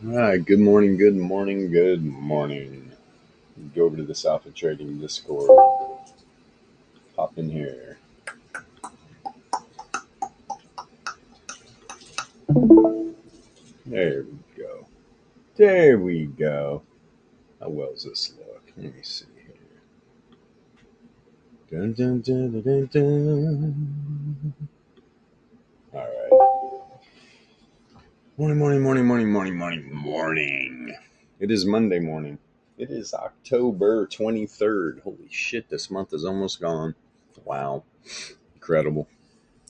All right, good morning, good morning, good morning. Go over to the Alpha Trading Discord. Hop in here. There we go. There we go. How well does this look? Let me see here. Dun, dun, dun, dun, dun, dun. All right. Morning, morning, morning, morning, morning, morning, morning. It is Monday morning. It is October 23rd. Holy shit, this month is almost gone. Wow. Incredible.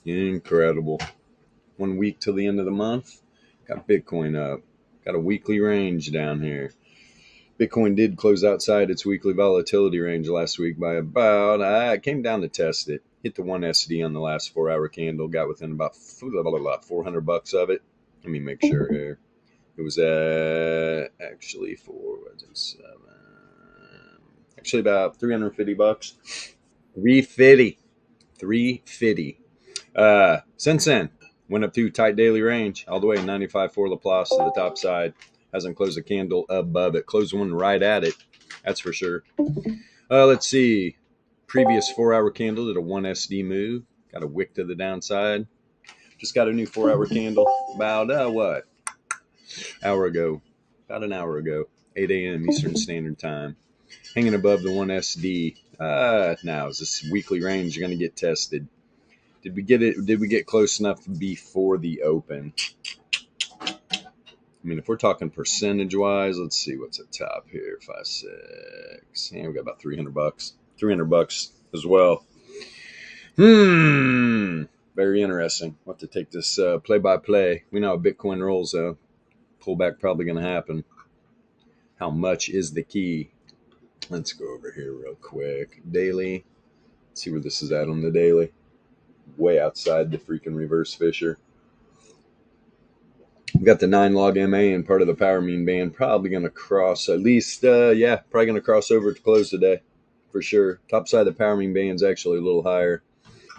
Incredible. 1 week till the end of the month. Got Bitcoin up. Got a weekly range down here. Bitcoin did close outside its weekly volatility range last week by about, I came down to test it. Hit the 1SD on the last 4 hour candle. Got within about $400 of it. Let me make sure here. It was actually actually about $350. 350. 350. Since then, went up through tight daily range all the way 95 for Laplace to the top side. Hasn't closed a candle above it. Closed one right at it. That's for sure. Let's see. Previous 4 hour candle did a 1SD move. Got a wick to the downside. Just got a new 4 hour candle about what? Hour ago. About an hour ago. 8 a.m. Eastern Standard Time. Hanging above the 1SD. Now is this weekly range going to get tested? Did we get it? Did we get close enough before the open? I mean, if we're talking percentage wise, let's see what's at top here. 5, 6. Yeah, we got about $300. $300 as well. Very interesting. We'll have to take this play by play. We know how Bitcoin rolls though. Pullback probably going to happen. How much is the key? Let's go over here real quick. Daily. Let's see where this is at on the daily. Way outside the freaking reverse Fisher. We've got the 9 log MA and part of the power mean band. Probably going to cross at least, probably going to cross over to close today for sure. Top side of the power mean band is actually a little higher.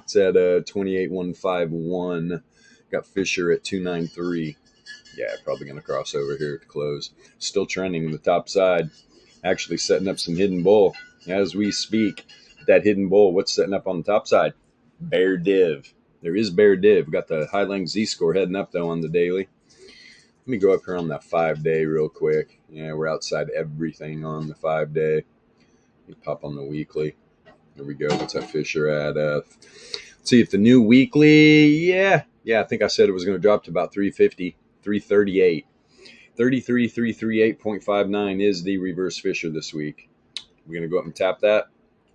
It's at 28,151. Got Fisher at 293. Yeah, probably going to cross over here to close. Still trending the top side. Actually setting up some hidden bull as we speak. That hidden bull, what's setting up on the top side? Bear div. There is bear div. Got the high length Z-score heading up though on the daily. Let me go up here on that 5-day real quick. Yeah, we're outside everything on the 5-day. Let me pop on the weekly. There we go. What's that Fisher at? Let's see if the new weekly. Yeah, I think I said it was going to drop to about 350, 338. 338.59 is the reverse Fisher this week. We're going to go up and tap that.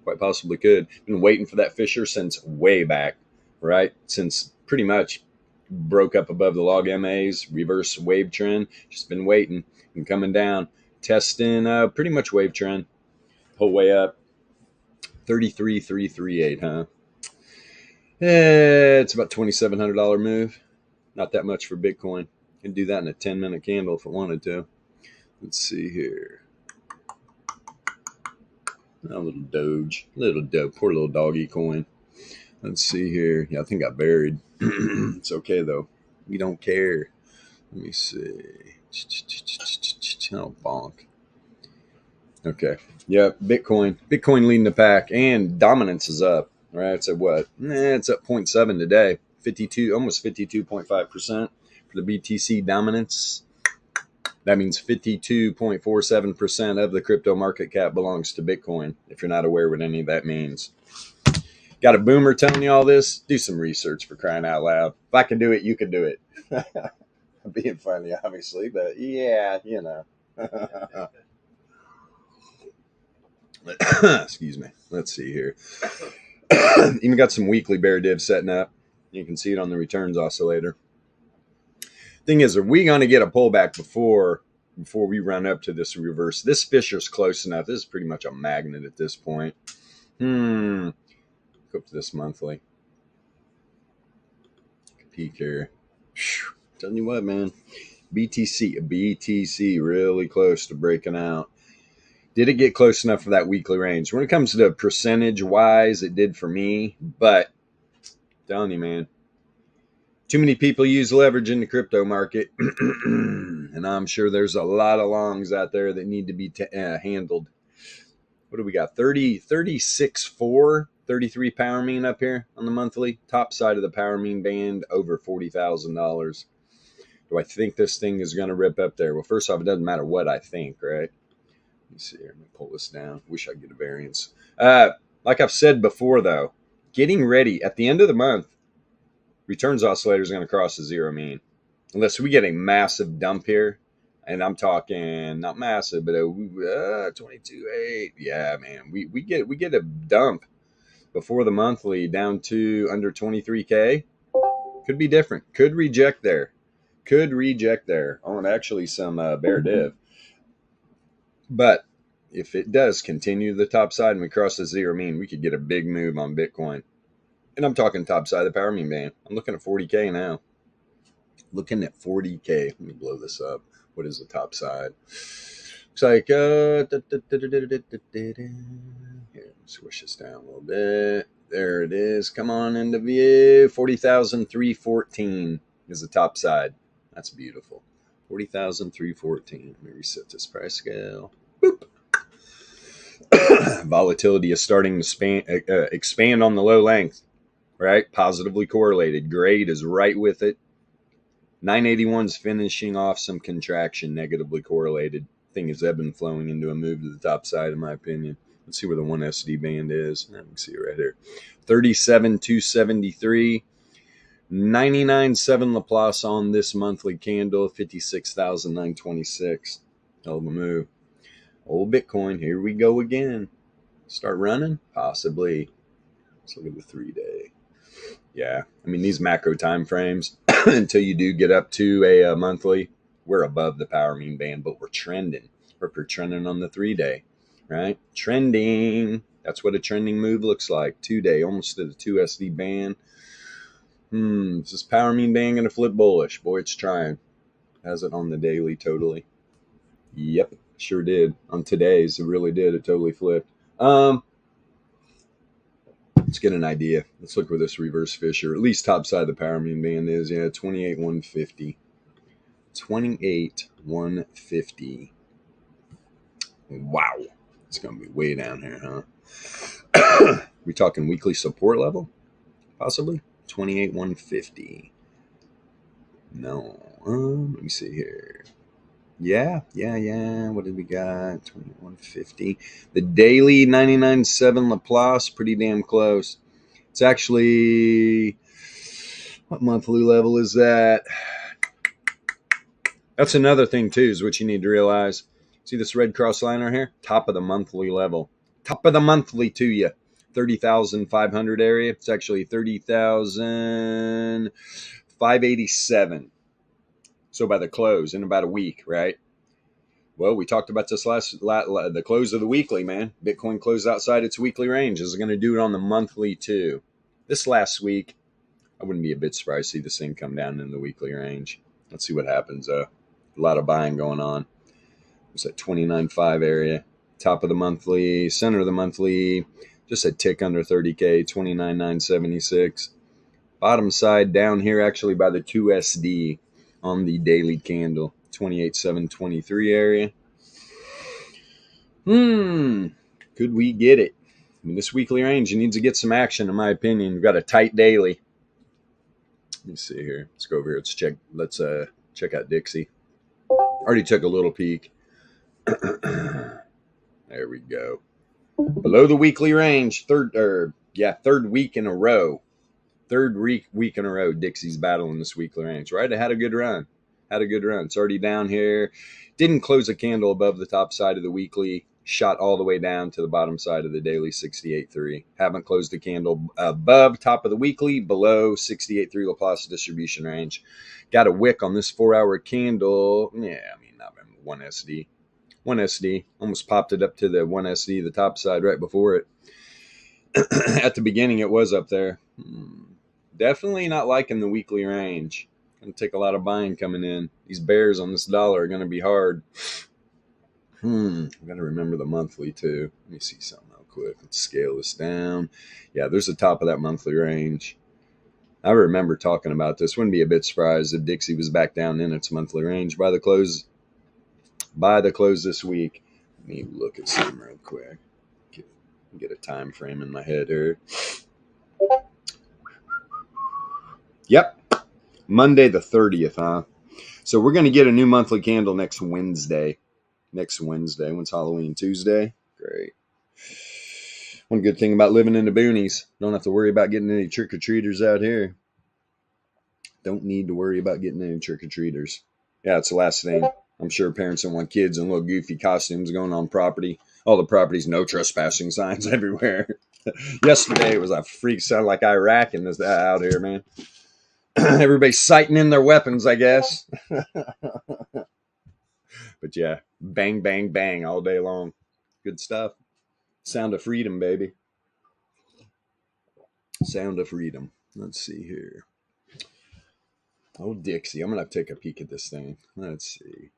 Quite possibly could. Been waiting for that Fisher since way back, right? Since pretty much broke up above the log MAs, reverse wave trend. Just been waiting and coming down, testing pretty much wave trend, whole way up. 33,338, huh? It's about $2,700 move. Not that much for Bitcoin. Can do that in a 10-minute candle if I wanted to. Let's see here. A little Doge, poor little doggy coin. Let's see here. Yeah, I think I buried. It's okay though. We don't care. Let me see. Oh, bonk. Okay. Yeah, Bitcoin leading the pack, and dominance is up. Right? It's at what? It's up 0.7 today. 52, almost 52.5% for the BTC dominance. That means 52.47% of the crypto market cap belongs to Bitcoin. If you're not aware what any of that means. Got a boomer telling you all this? Do some research, for crying out loud. If I can do it, you can do it. I'm being funny, obviously, but yeah, you know. Excuse me. Let's see here. Even got some weekly bear div setting up. You can see it on the returns oscillator. Thing is, are we going to get a pullback before we run up to this reverse? This Fisher's close enough. This is pretty much a magnet at this point. Go up to this monthly. Peek here. Telling you what, man. BTC really close to breaking out. Did it get close enough for that weekly range? When it comes to percentage wise, it did for me, but I'm telling you, man, Too many people use leverage in the crypto market, and I'm sure there's a lot of longs out there that need to be handled. What do we got? 36.4, 33 power mean up here on the monthly. Top side of the power mean band, over $40,000. Do I think this thing is going to rip up there? Well, first off, it doesn't matter what I think, right? Let me see here. Let me pull this down. Wish I could get a variance. Like I've said before, though, getting ready at the end of the month, returns oscillator is going to cross the zero mean. Unless we get a massive dump here. And I'm talking not massive, but 22.8. Yeah, man. We get a dump before the monthly down to under 23K. Could be different. Could reject there. On actually some bear div. But if it does continue to the top side and we cross the zero mean, we could get a big move on Bitcoin. And I'm talking top side of the power mean band. I'm looking at 40K now. Looking at 40K. Let me blow this up. What is the top side? Looks like here, swish this down a little bit. There it is. Come on into view. 40,314 is the top side. That's beautiful. 40,314. Let me reset this price scale. Boop. Volatility is starting to expand on the low length, right? Positively correlated. Grade is right with it. 981 is finishing off some contraction, negatively correlated. Thing is ebb and flowing into a move to the top side, in my opinion. Let's see where the 1 SD band is. Let me see it right here. 37,273. 99.7 Laplace on this monthly candle. 56,926. Hell of a move. Old Bitcoin, here we go again. Start running? Possibly. Let's look at the 3-day. Yeah, I mean, these macro time frames, until you do get up to a monthly, we're above the power mean band, but we're trending. We're trending on the 3-day, right? Trending. That's what a trending move looks like. 2-day, almost to the 2 SD band. Is this power mean band going to flip bullish? Boy, it's trying. Has it on the daily totally? Yep, sure did. On today's, it really did. It totally flipped. Let's get an idea. Let's look where this reverse Fisher, at least top side of the power mean band is. Yeah, 28,150. 28,150. Wow. It's going to be way down here, huh? We talking weekly support level? Possibly? 28,150. No. Let me see here. Yeah. What did we got? 2150. The daily 99.7 Laplace, pretty damn close. It's actually, what monthly level is that? That's another thing too, is what you need to realize. See this red cross line right here? Top of the monthly level. Top of the monthly to you. 30,500 area. It's actually 30,587. So by the close in about a week, right? Well, we talked about this the close of the weekly, man. Bitcoin closed outside its weekly range. Is it going to do it on the monthly too? This last week, I wouldn't be a bit surprised to see this thing come down in the weekly range. Let's see what happens. A lot of buying going on. It's at 29.5 area. Top of the monthly, center of the monthly, just a tick under 30K, 29,976. Bottom side down here actually by the 2 SD on the daily candle, 28,723 area. Could we get it? I mean, this weekly range, you need to get some action, in my opinion. You've got a tight daily. Let me see here. Let's go over here. Let's check out Dixie. Already took a little peek. There we go. Below the weekly range, third week in a row. Third week in a row, Dixie's battling this weekly range, right? It had a good run. It's already down here. Didn't close a candle above the top side of the weekly. Shot all the way down to the bottom side of the daily, 68.3. Haven't closed a candle above top of the weekly, below 68.3 Laplace distribution range. Got a wick on this 4-hour candle. Yeah, I mean, not 1 SD. 1 SD. Almost popped it up to the 1 SD, the top side right before it. At the beginning, it was up there. Definitely not liking the weekly range. Going to take a lot of buying coming in. These bears on this dollar are going to be hard. I've got to remember the monthly too. Let me see something real quick. Let's scale this down. Yeah, there's the top of that monthly range. I remember talking about this. Wouldn't be a bit surprised if Dixie was back down in its monthly range by the close this week. Let me look at something real quick. Get a time frame in my head here. Yep. Monday the 30th, huh? So we're going to get a new monthly candle next Wednesday. When's Halloween? Tuesday? Great. One good thing about living in the boonies, don't have to worry about getting any trick-or-treaters out here. Don't need to worry about getting any trick-or-treaters. Yeah, it's the last thing. I'm sure parents don't want kids in little goofy costumes going on property. All the properties, no trespassing signs everywhere. Yesterday it was a freak, sound like Iraq and this out here, man. Everybody's sighting in their weapons, I guess. But yeah, bang, bang, bang all day long. Good stuff. Sound of freedom, baby. Sound of freedom. Let's see here. Oh, Dixie. I'm going to have to take a peek at this thing. Let's see.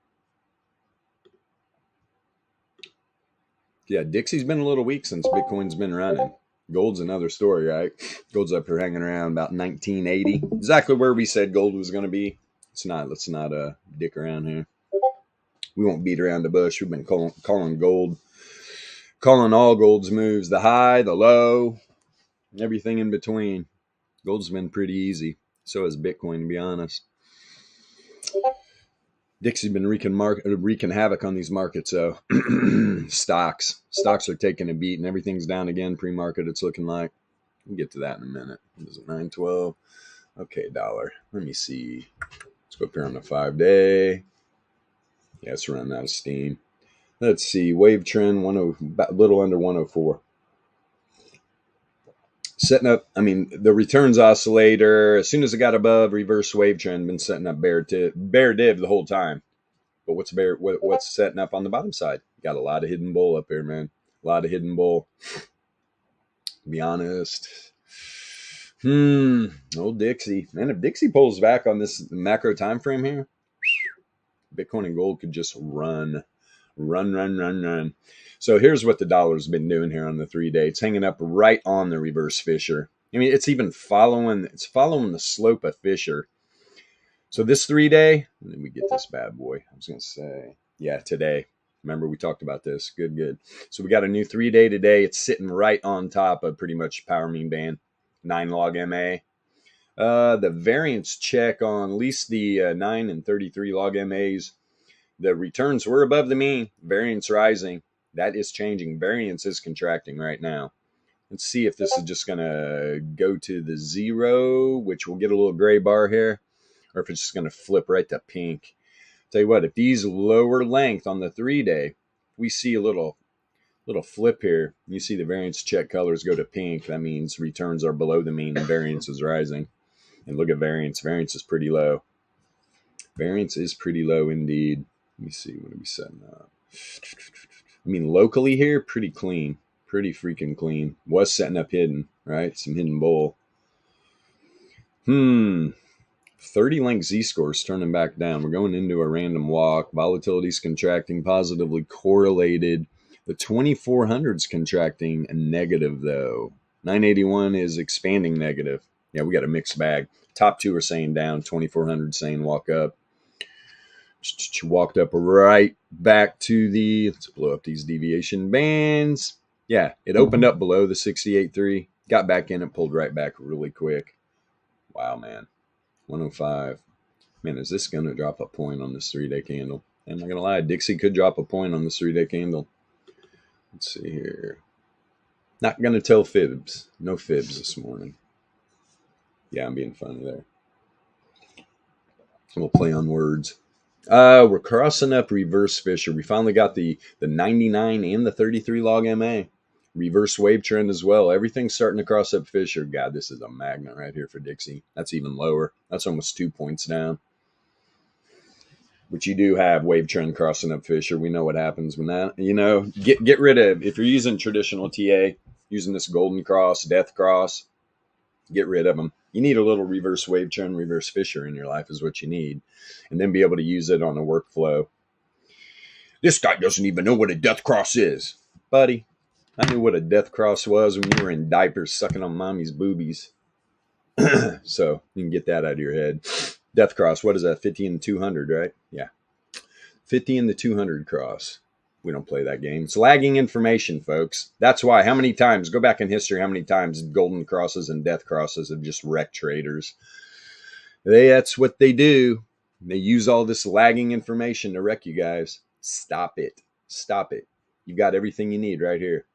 Yeah, Dixie's been a little weak since Bitcoin's been running. Gold's another story, right? Gold's up here hanging around about 1980. Exactly where we said gold was going to be. Let's not dick around here. We won't beat around the bush. We've been calling gold, calling all gold's moves, the high, the low, everything in between. Gold's been pretty easy. So has Bitcoin, to be honest. Dixie's been wreaking havoc on these markets, though. Stocks are taking a beat, and everything's down again. Pre-market, it's looking like. We'll get to that in a minute. What is it, 912? Okay, dollar. Let me see. Let's go up here on the 5-day. Yeah, it's running out of steam. Let's see. Wave trend, a little under 104. Setting up, the returns oscillator, as soon as it got above reverse wave trend, been setting up bear div the whole time. But what's setting up on the bottom side? Got a lot of hidden bull up here, man. A lot of hidden bull. To be honest. Old Dixie. Man, if Dixie pulls back on this macro time frame here, Bitcoin and gold could just run. So here's what the dollar's been doing here on the 3-day. It's hanging up right on the reverse Fisher. It's even following the slope of Fisher. So this 3-day, and then we get this bad boy. I was going to say, yeah, today. Remember, we talked about this. Good. So we got a new 3-day today. It's sitting right on top of pretty much power mean band, 9 log MA. The variance check on at least the 9 and 33 log MAs. The returns were above the mean. Variance rising. That is changing. Variance is contracting right now. Let's see if this is just going to go to the 0, which will get a little gray bar here, or if it's just going to flip right to pink. Tell you what, if these lower length on the 3-day, we see a little flip here, you see the variance check colors go to pink, that means returns are below the mean and variance is rising. And look at variance. Variance is pretty low. Variance is pretty low indeed. Let me see, what are we setting up? Locally here, pretty clean. Pretty freaking clean. Was setting up hidden, right? Some hidden bull. 30 length Z-scores turning back down. We're going into a random walk. Volatility's contracting, positively correlated. The 2400's contracting negative, though. 981 is expanding negative. Yeah, we got a mixed bag. Top 2 are saying down. 2400 saying walk up. Walked up right back to the, let's blow up these deviation bands. Yeah, it opened up below the 68.3. Got back in and pulled right back really quick. Wow, man. 105. Man, is this going to drop a point on this 3-day candle? I'm not going to lie. Dixie could drop a point on this 3-day candle. Let's see here. Not going to tell fibs. No fibs this morning. Yeah, I'm being funny there. We'll play on words. We're crossing up reverse Fisher. We finally got the 99 and the 33 log MA. Reverse wave trend as well. Everything's starting to cross up Fisher. God, this is a magnet right here for Dixie. That's even lower. That's almost 2 points down. But you do have wave trend crossing up Fisher. We know what happens when that, get rid of, if you're using traditional TA, using this golden cross, death cross, get rid of them. You need a little reverse wave trend, reverse Fisher in your life is what you need. And then be able to use it on a workflow. This guy doesn't even know what a death cross is. Buddy, I knew what a death cross was when you were in diapers sucking on mommy's boobies. So you can get that out of your head. Death cross, what is that? 50 and 200, right? Yeah. 50 and the 200 cross. We don't play that game. It's lagging information, folks. That's why. How many times, go back in history, how many times golden crosses and death crosses have just wrecked traders? That's what they do. They use all this lagging information to wreck you guys. Stop it. Stop it. You've got everything you need right here.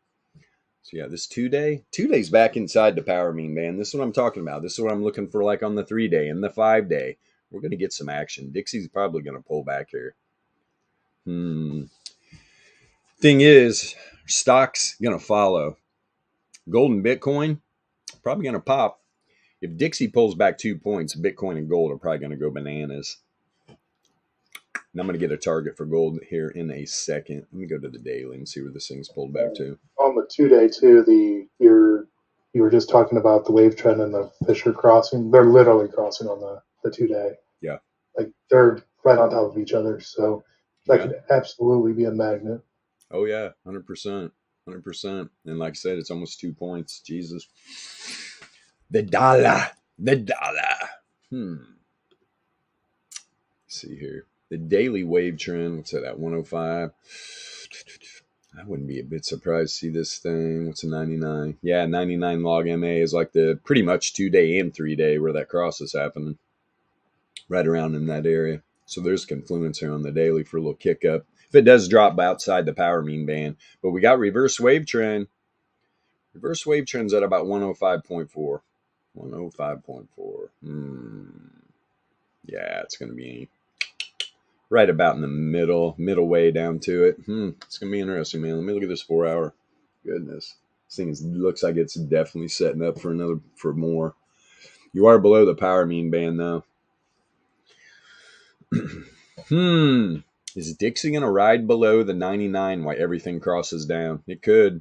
So yeah, this 2-day's back inside the power mean band. This is what I'm talking about. This is what I'm looking for, like on the 3-day and the 5-day. We're going to get some action. Dixie's probably going to pull back here. Thing is, stock's going to follow. Gold and Bitcoin, probably going to pop. If Dixie pulls back 2 points, Bitcoin and gold are probably going to go bananas. And I'm going to get a target for gold here in a second. Let me go to the daily and see where this thing's pulled back to. On the 2-day too, you were just talking about the wave trend and the Fisher crossing. They're literally crossing on the 2-day. Yeah. Like they're right on top of each other. So that could absolutely be a magnet. Oh yeah, 100%. 100%. And like I said, it's almost 2 points. Jesus. The dollar. Let's see here. The daily wave trend, what's that at 105? I wouldn't be a bit surprised to see this thing. What's a 99? Yeah, 99 log MA is like the pretty much 2-day and 3-day where that cross is happening. Right around in that area. So there's confluence here on the daily for a little kick up. If it does drop outside the power mean band. But we got reverse wave trend. Reverse wave trend's at about 105.4. 105.4. Yeah, it's going to be right about in the middle way down to it. It's going to be interesting, man. Let me look at this 4 hour. Goodness. This thing looks like it's definitely setting up for more. You are below the power mean band, though. Is Dixie going to ride below the 99 while everything crosses down? It could.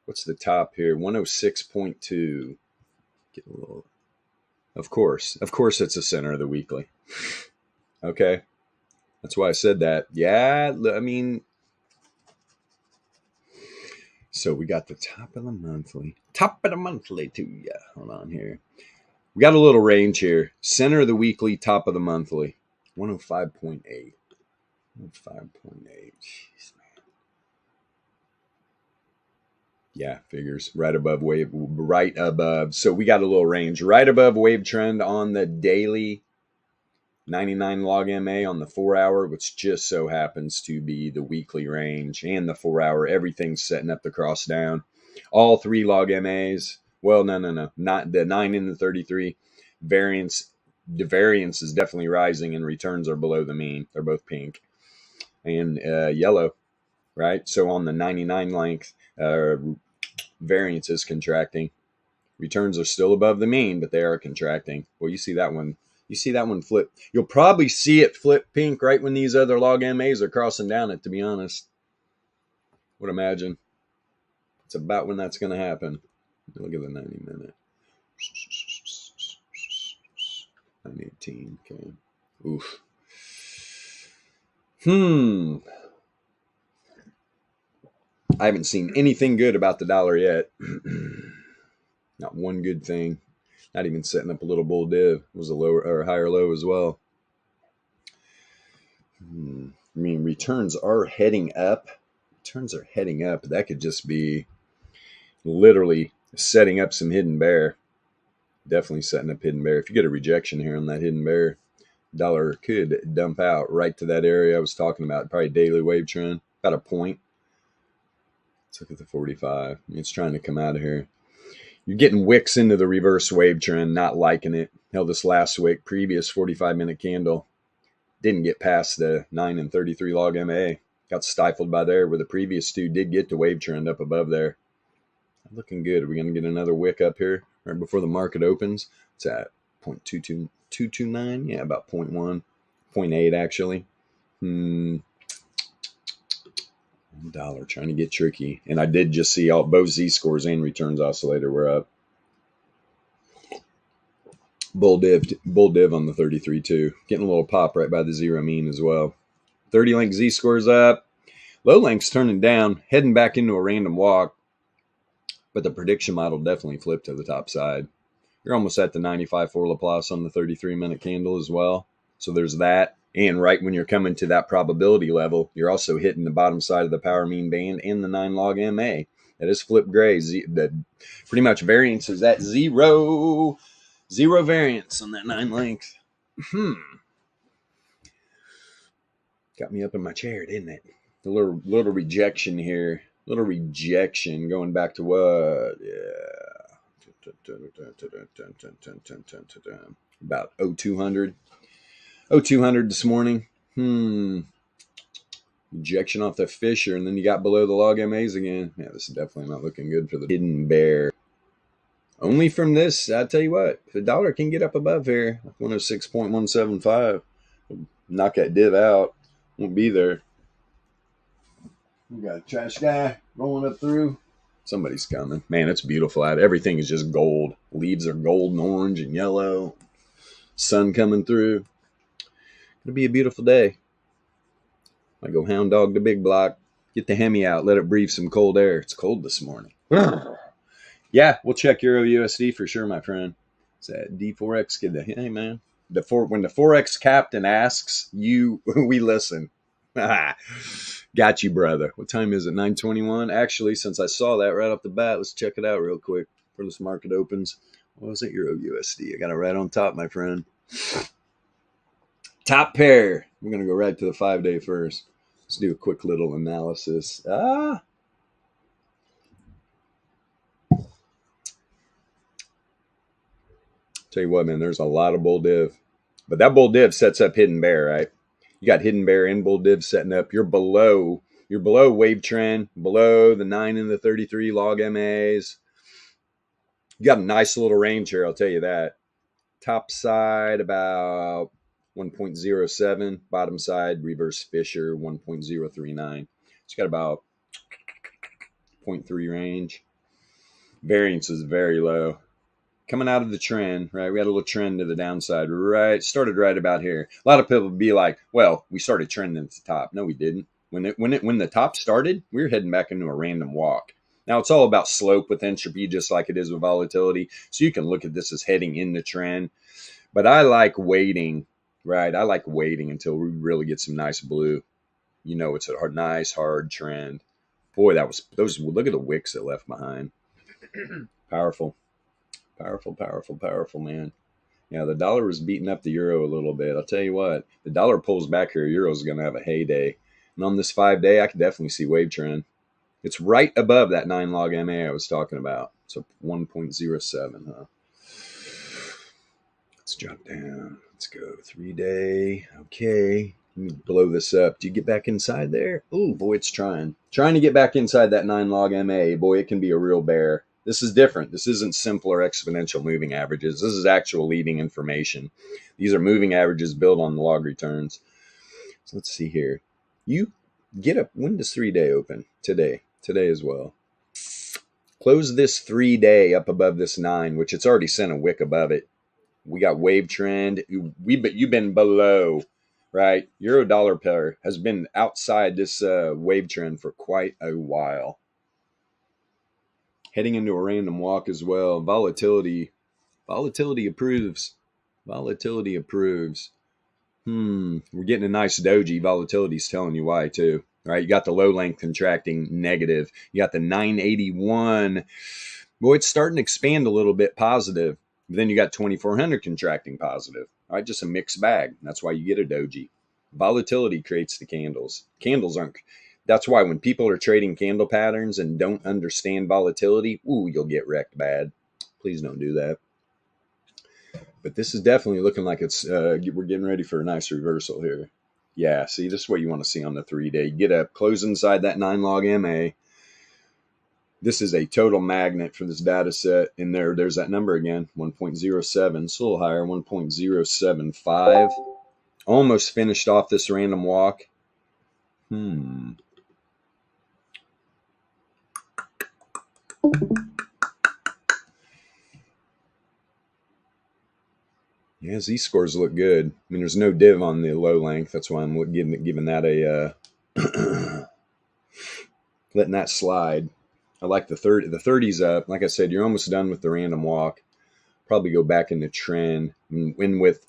What's the top here? 106.2. Get a little. Of course, it's the center of the weekly. Okay. That's why I said that. Yeah, I mean, so we got the top of the monthly. Top of the monthly to you. Hold on here. We got a little range here. Center of the weekly, top of the monthly. 105.8. 105.8. Jeez, man. Yeah, figures. Right above wave. Right above. So we got a little range. Right above wave trend on the daily. 99 log MA on the 4 hour, which just so happens to be the weekly range, and the 4 hour. Everything's setting up the cross down. All 3 log MAs. Well, no. Not the 9 and the 33. Variance. The variance is definitely rising, and returns are below the mean. They're both pink and yellow, right? So on the 99 length, variance is contracting. Returns are still above the mean, but they are contracting. Well, you see that one. You see that one flip. You'll probably see it flip pink right when these other log MAs are crossing down it, to be honest. Would imagine. It's about when that's going to happen. Look at the 90 minute. 918. Okay. Oof. I haven't seen anything good about the dollar yet. Not one good thing. Not even setting up a little bull div. It was a lower or higher low as well. I mean, returns are heading up. Returns are heading up. That could just be literally setting up some hidden bear. Definitely setting up hidden bear. If you get a rejection here on that hidden bear, dollar could dump out right to that area I was talking about. Probably daily wave trend. About a point. Let's look at the 45. It's trying to come out of here. You're getting wicks into the reverse wave trend, not liking it. Held this last wick, previous 45-minute candle. Didn't get past the 9 and 33 log MA. Got stifled by there, where the previous 2 did get the wave trend up above there. Looking good. Are we going to get another wick up here right before the market opens? It's at 0.229. Yeah, about 0.1. 0.8 actually. Dollar trying to get tricky. And I did just see both Z-scores and returns oscillator were up. Bull div on the 33 too. Getting a little pop right by the 0 mean as well. 30 length Z-scores up. Low length's turning down, heading back into a random walk. But the prediction model definitely flipped to the top side. You're almost at the 95 for Laplace on the 33-minute candle as well. So there's that. And right when you're coming to that probability level, you're also hitting the bottom side of the power mean band and the 9 log MA. That is flip gray. The pretty much variance is at zero variance on that 9 length. Got me up in my chair, didn't it? A little rejection here. Little rejection going back to what? Yeah. About 0200. 0200 this morning. Rejection off the Fisher, and then you got below the log MAs again. Yeah, this is definitely not looking good for the hidden bear. Only from this, I tell you what, if the dollar can get up above here, 106.175, knock that div out. Won't be there. We got a trash guy rolling up through. Somebody's coming. Man, it's beautiful out. Everything is just gold. Leaves are gold and orange and yellow. Sun coming through. It'll be a beautiful day. I go hound dog the big block. Get the Hemi out. Let it breathe some cold air. It's cold this morning. Yeah, we'll check Euro USD for sure, my friend. It's that D4X kid. Hey, man. When the Forex captain asks, we listen. Got you, brother. What time is it? 9:21. Actually, since I saw that right off the bat, let's check it out real quick before this market opens. What was it? Euro USD. I got it right on top, my friend. Top pair. We're going to go right to the 5-day first. Let's do a quick little analysis. Tell you what, man, there's a lot of bull div. But that bull div sets up hidden bear, right? You got hidden bear and bull div setting up. You're below wave trend, below the 9 and the 33 log MAs. You got a nice little range here, I'll tell you that. Top side about 1.07, bottom side reverse Fisher 1.039. It's got about 0.3 range. Variance is very low. Coming out of the trend, right? We had a little trend to the downside, right? Started right about here. A lot of people would be like, well, we started trending at the top. No, we didn't. When the top started, we were heading back into a random walk. Now, it's all about slope with entropy, just like it is with volatility. So you can look at this as heading in the trend. But I like waiting, right? I like waiting until we really get some nice blue. You know, it's a nice, hard trend. Boy, look at the wicks that left behind. Powerful. Powerful, man. Yeah, the dollar was beating up the euro a little bit. I'll tell you what, the dollar pulls back here, euro's going to have a heyday. And on this 5-day, I can definitely see wave trend. It's right above that 9 log MA I was talking about. So 1.07, huh? Let's jump down. Let's go 3-day. Okay. Let me blow this up. Do you get back inside there? Oh, boy, it's trying. Trying to get back inside that 9 log MA. Boy, it can be a real bear. This is different. This isn't simpler exponential moving averages. This is actual leading information. These are moving averages built on the log returns. So let's see here. You get up. When does 3-day open? Today as well. Close this 3-day up above this 9, which it's already sent a wick above it. We got wave trend. You've been below, right? Euro dollar pair has been outside this wave trend for quite a while. Heading into a random walk as well. Volatility approves. Volatility approves. We're getting a nice doji. Volatility's telling you why too. Right? You got the low length contracting negative. You got the 981. Boy, it's starting to expand a little bit positive. But then you got 2400 contracting positive. All right, just a mixed bag. That's why you get a doji. Volatility creates the candles. Candles aren't. That's why when people are trading candle patterns and don't understand volatility, you'll get wrecked bad. Please don't do that. But this is definitely looking like it's we're getting ready for a nice reversal here. Yeah, see, this is what you want to see on the 3-day. Get up, close inside that 9 log MA. This is a total magnet for this data set. And there's that number again, 1.07. It's a little higher, 1.075. Almost finished off this random walk. Yeah, Z-scores look good. I mean, there's no div on the low length. That's why I'm giving that a letting that slide. I like the 30. The 30's up. Like I said, you're almost done with the random walk. probably go back into trend. When with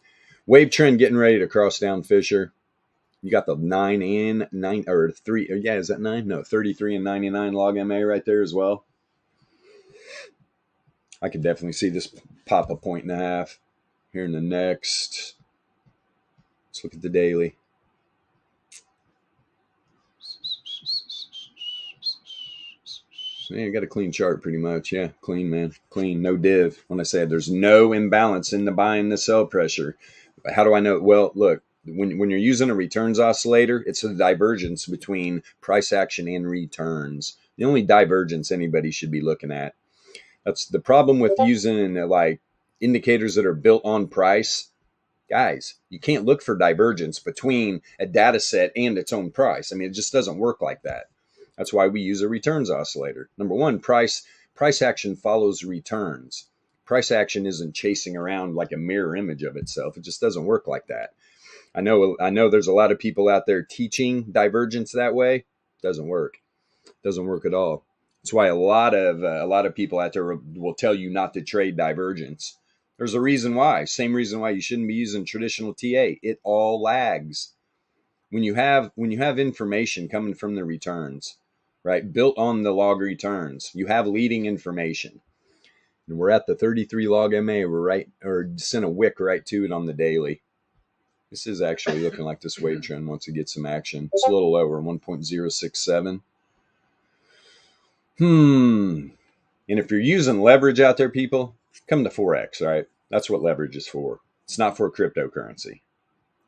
wave trend getting ready to cross down Fisher, you got the 9 and 9 or 3. Yeah, is that 9? No, 33 and 99 log MA right there as well. I could definitely see this pop a 1.5 here in the next. Let's look at the daily. Yeah, you got a clean chart pretty much. Yeah, clean, man. Clean, no div. When I said there's no imbalance in the buy and the sell pressure. How do I know? Well, look, when you're using a returns oscillator, it's a divergence between price action and returns. The only divergence anybody should be looking at. That's the problem with using like indicators that are built on price. Guys, you can't look for divergence between a data set and its own price. I mean, it just doesn't work like that. That's why we use a returns oscillator. Number one, price action follows returns. Price action isn't chasing around like a mirror image of itself. It just doesn't work like that. I know there's a lot of people out there teaching divergence that way. It doesn't work. It doesn't work at all. That's why a lot of people out there will tell you not to trade divergence. There's a reason why. Same reason why you shouldn't be using traditional TA. It all lags. When you have information coming from the returns, right, built on the log returns, you have leading information. And we're at the 33 log MA. We're right, or sent a wick right to it on the daily. This is actually looking like this wave trend wants to get some action. It's a little lower, 1.067. And if you're using leverage out there, people, come to Forex, right? That's what leverage is for. It's not for cryptocurrency.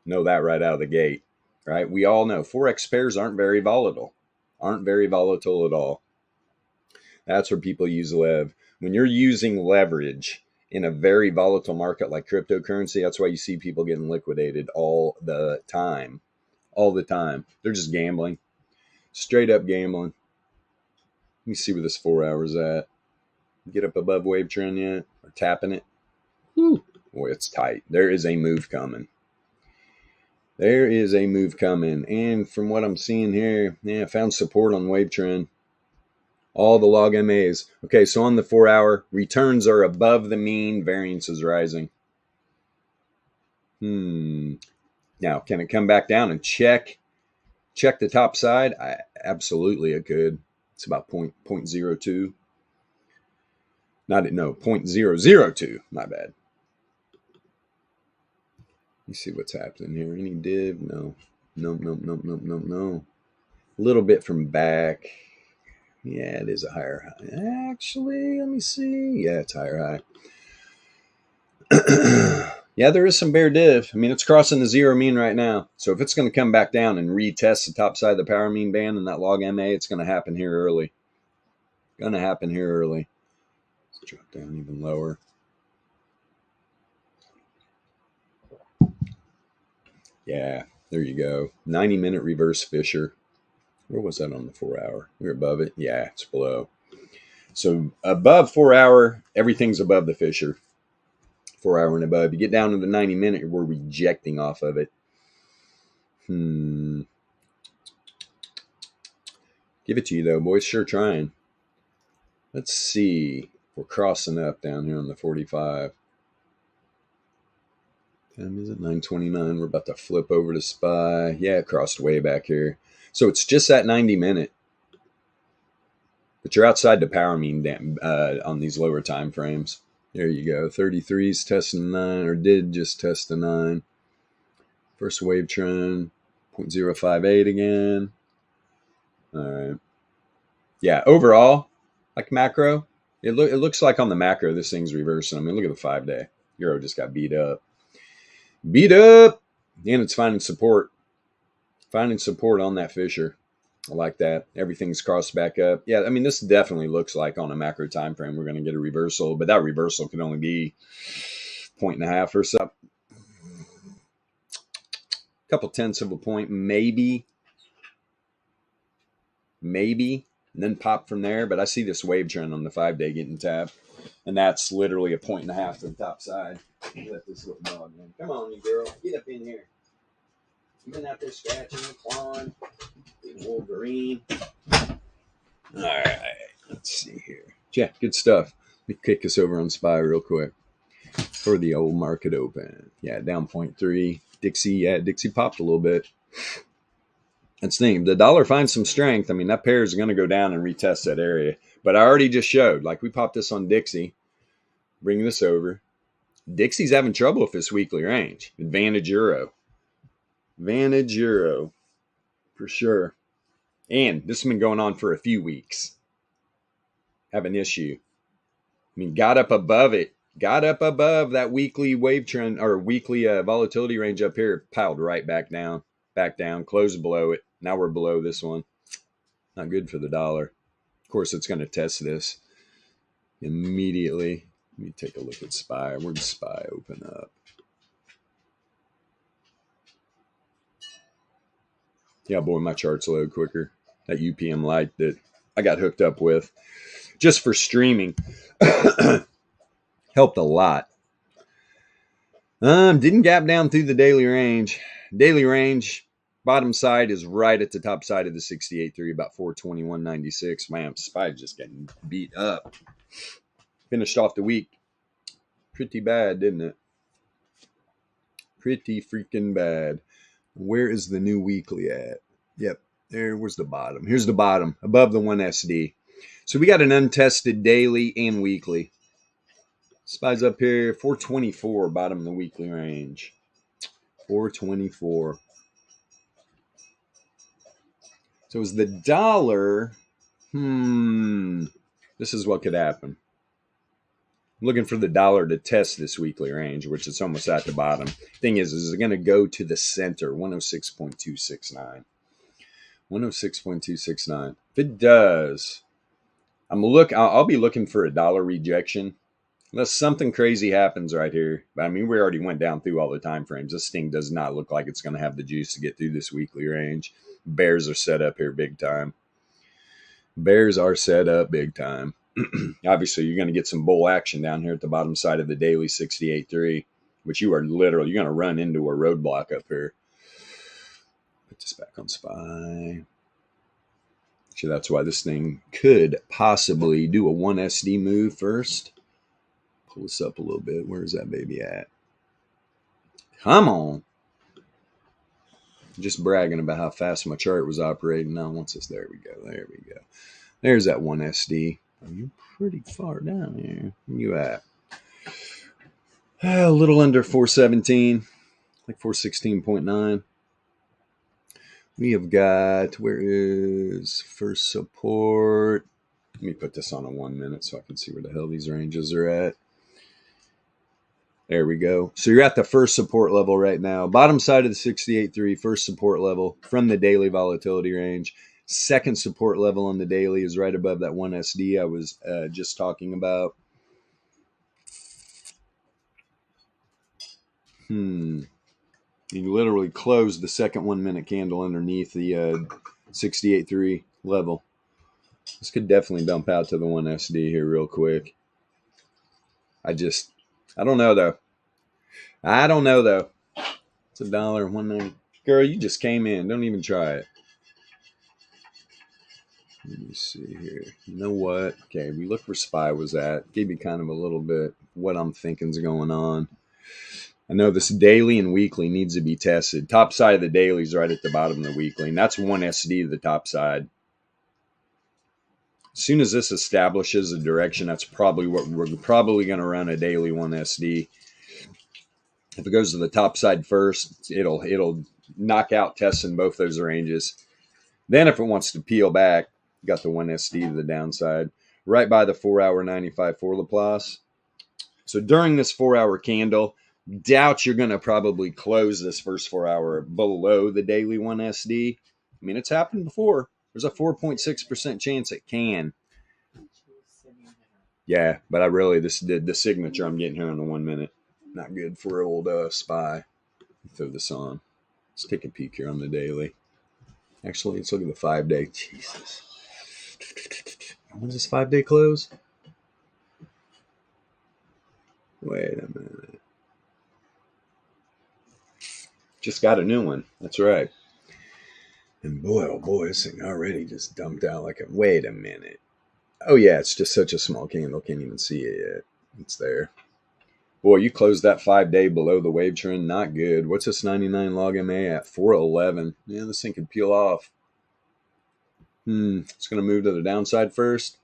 Know that right out of the gate, right? We all know Forex pairs aren't very volatile at all. That's where people use lev. When you're using leverage in a very volatile market like cryptocurrency, that's why you see people getting liquidated all the time. All the time. They're just gambling. Straight up gambling. Let me see where this 4 hour's at. Get up above wave trend yet? Or tapping it? Whew. Boy, it's tight. There is a move coming. There is a move coming. And from what I'm seeing here, I found support on wave trend. All the log MAs. Okay, so on the 4 hour, returns are above the mean, variance is rising. Now, can it come back down and check the top side? Absolutely it could. It's about 0.02. 0.002. My bad. Let me see what's happening here. Any div? No. No. A little bit from back. Yeah, it is a higher high. Actually, let me see. Yeah, it's higher high. Yeah, there is some bear div. I mean, it's crossing the zero mean right now. So if it's going to come back down and retest the top side of the power mean band and that log MA, it's going to happen here early. Let's drop down even lower. Yeah, there you go. 90-minute reverse Fisher. Where was that on the 4 hour? We're above it. Yeah, it's below. So above 4 hour, everything's above the Fisher. 4 hour and above. You get down to the 90-minute, we're rejecting off of it. Give it to you though, boys. Sure trying. Let's see. We're crossing up down here on the 45. Time is it? 9:29. We're about to flip over to SPY. Yeah, it crossed way back here. So it's just that 90-minute. But you're outside the power mean on these lower time frames. There you go. 33's testing 9, or did just test the 9. First wave trend, 0.058 again. All right. Yeah, overall, like macro, it looks like on the macro, this thing's reversing. I mean, look at the 5-day. Euro just got beat up. And it's finding support. Finding support on that Fisher. I like that. Everything's crossed back up. Yeah, I mean, this definitely looks like on a macro time frame we're going to get a reversal, but that reversal could only be 1.5 or so. A couple tenths of a point, maybe, and then pop from there. But I see this wave trend on the 5-day getting tapped, and that's literally 1.5 to the top side. Let this little dog in. Come on, you girl, get up in here. You've been out there scratching, clawing, Wolverine. All right, let's see here. Yeah, good stuff. Let me kick this over on SPY real quick. for the old market open. Yeah, down 0.3. Dixie popped a little bit. That's the thing. The dollar finds some strength. I mean, that pair is going to go down and retest that area. But I already just showed, like we popped this on Dixie. Bring this over. Dixie's having trouble with this weekly range. Advantage euro. Advantage euro. For sure. And this has been going on for a few weeks. Have an issue. I mean, got up above it. Got up above that weekly wave trend or weekly volatility range up here. Piled right back down. Back down. Closed below it. Now we're below this one. Not good for the dollar. Of course, it's going to test this immediately. Let me take a look at SPY. Where does SPY open up? Yeah, boy, my charts load quicker. That UPM light that I got hooked up with just for streaming helped a lot. Didn't gap down through the daily range. Daily range, bottom side is right at the top side of the 68.3, about 421.96. Man, SPY just getting beat up. Finished off the week pretty bad, didn't it? Pretty freaking bad. Where is the new weekly at? Yep, there was the bottom. Here's the bottom, above the 1SD. So we got an untested daily and weekly. SPY's up here, 424, bottom of the weekly range. 424. So is the dollar, this is what could happen. I'm looking for the dollar to test this weekly range, which is almost at the bottom. Thing is it going to go to the center, 106.269. 106.269. If it does, I'll be looking for a dollar rejection. Unless something crazy happens right here. But I mean, we already went down through all the time frames. This thing does not look like it's going to have the juice to get through this weekly range. Bears are set up here big time. Bears are set up big time. Obviously, you're going to get some bull action down here at the bottom side of the daily 68.3, which you're going to run into a roadblock up here. Put this back on SPY. So that's why this thing could possibly do a 1SD move first. Pull this up a little bit. Where's that baby at? Come on. Just bragging about how fast my chart was operating. Now, once it's there we go. There we go. There's that 1SD. Oh, you're pretty far down here. Where you at? A little under 417, like 416.9. We have got, where is first support? Let me put this on a 1 minute so I can see where the hell these ranges are at. There we go. So you're at the first support level right now. Bottom side of the 68.3, first support level from the daily volatility range. Second support level on the daily is right above that 1SD I was just talking about. You literally closed the second 1 minute candle underneath the 68.3 level. This could definitely dump out to the 1SD here real quick. I don't know though. It's $1, 190. Girl, you just came in. Don't even try it. Let me see here. You know what? Okay, we looked where SPY was at. Gave you kind of a little bit what I'm thinking is going on. I know this daily and weekly needs to be tested. Top side of the daily is right at the bottom of the weekly, and that's 1SD to the top side. As soon as this establishes a direction, that's probably what we're probably going to run a daily 1SD. If it goes to the top side first, it'll knock out testing both those ranges. Then if it wants to peel back, you got the 1SD to the downside, right by the 4-hour 95 for Laplace. So during this 4-hour candle, doubt you're going to probably close this first 4-hour below the daily 1SD. I mean, it's happened before. There's a 4.6% chance it can. Yeah, but the signature I'm getting here in the 1 minute. Not good for old SPY. Throw this on. Let's take a peek here on the daily. Actually, let's look at the 5-day. Jesus. When does this 5-day close? Wait a minute. Just got a new one. That's right. And boy, oh boy, this thing already just dumped out like a... Wait a minute. Oh yeah, it's just such a small candle. Can't even see it yet. It's there. Boy, you closed that 5-day below the wave trend. Not good. What's this 99 log MA at? 411. Yeah, this thing could peel off. It's going to move to the downside first.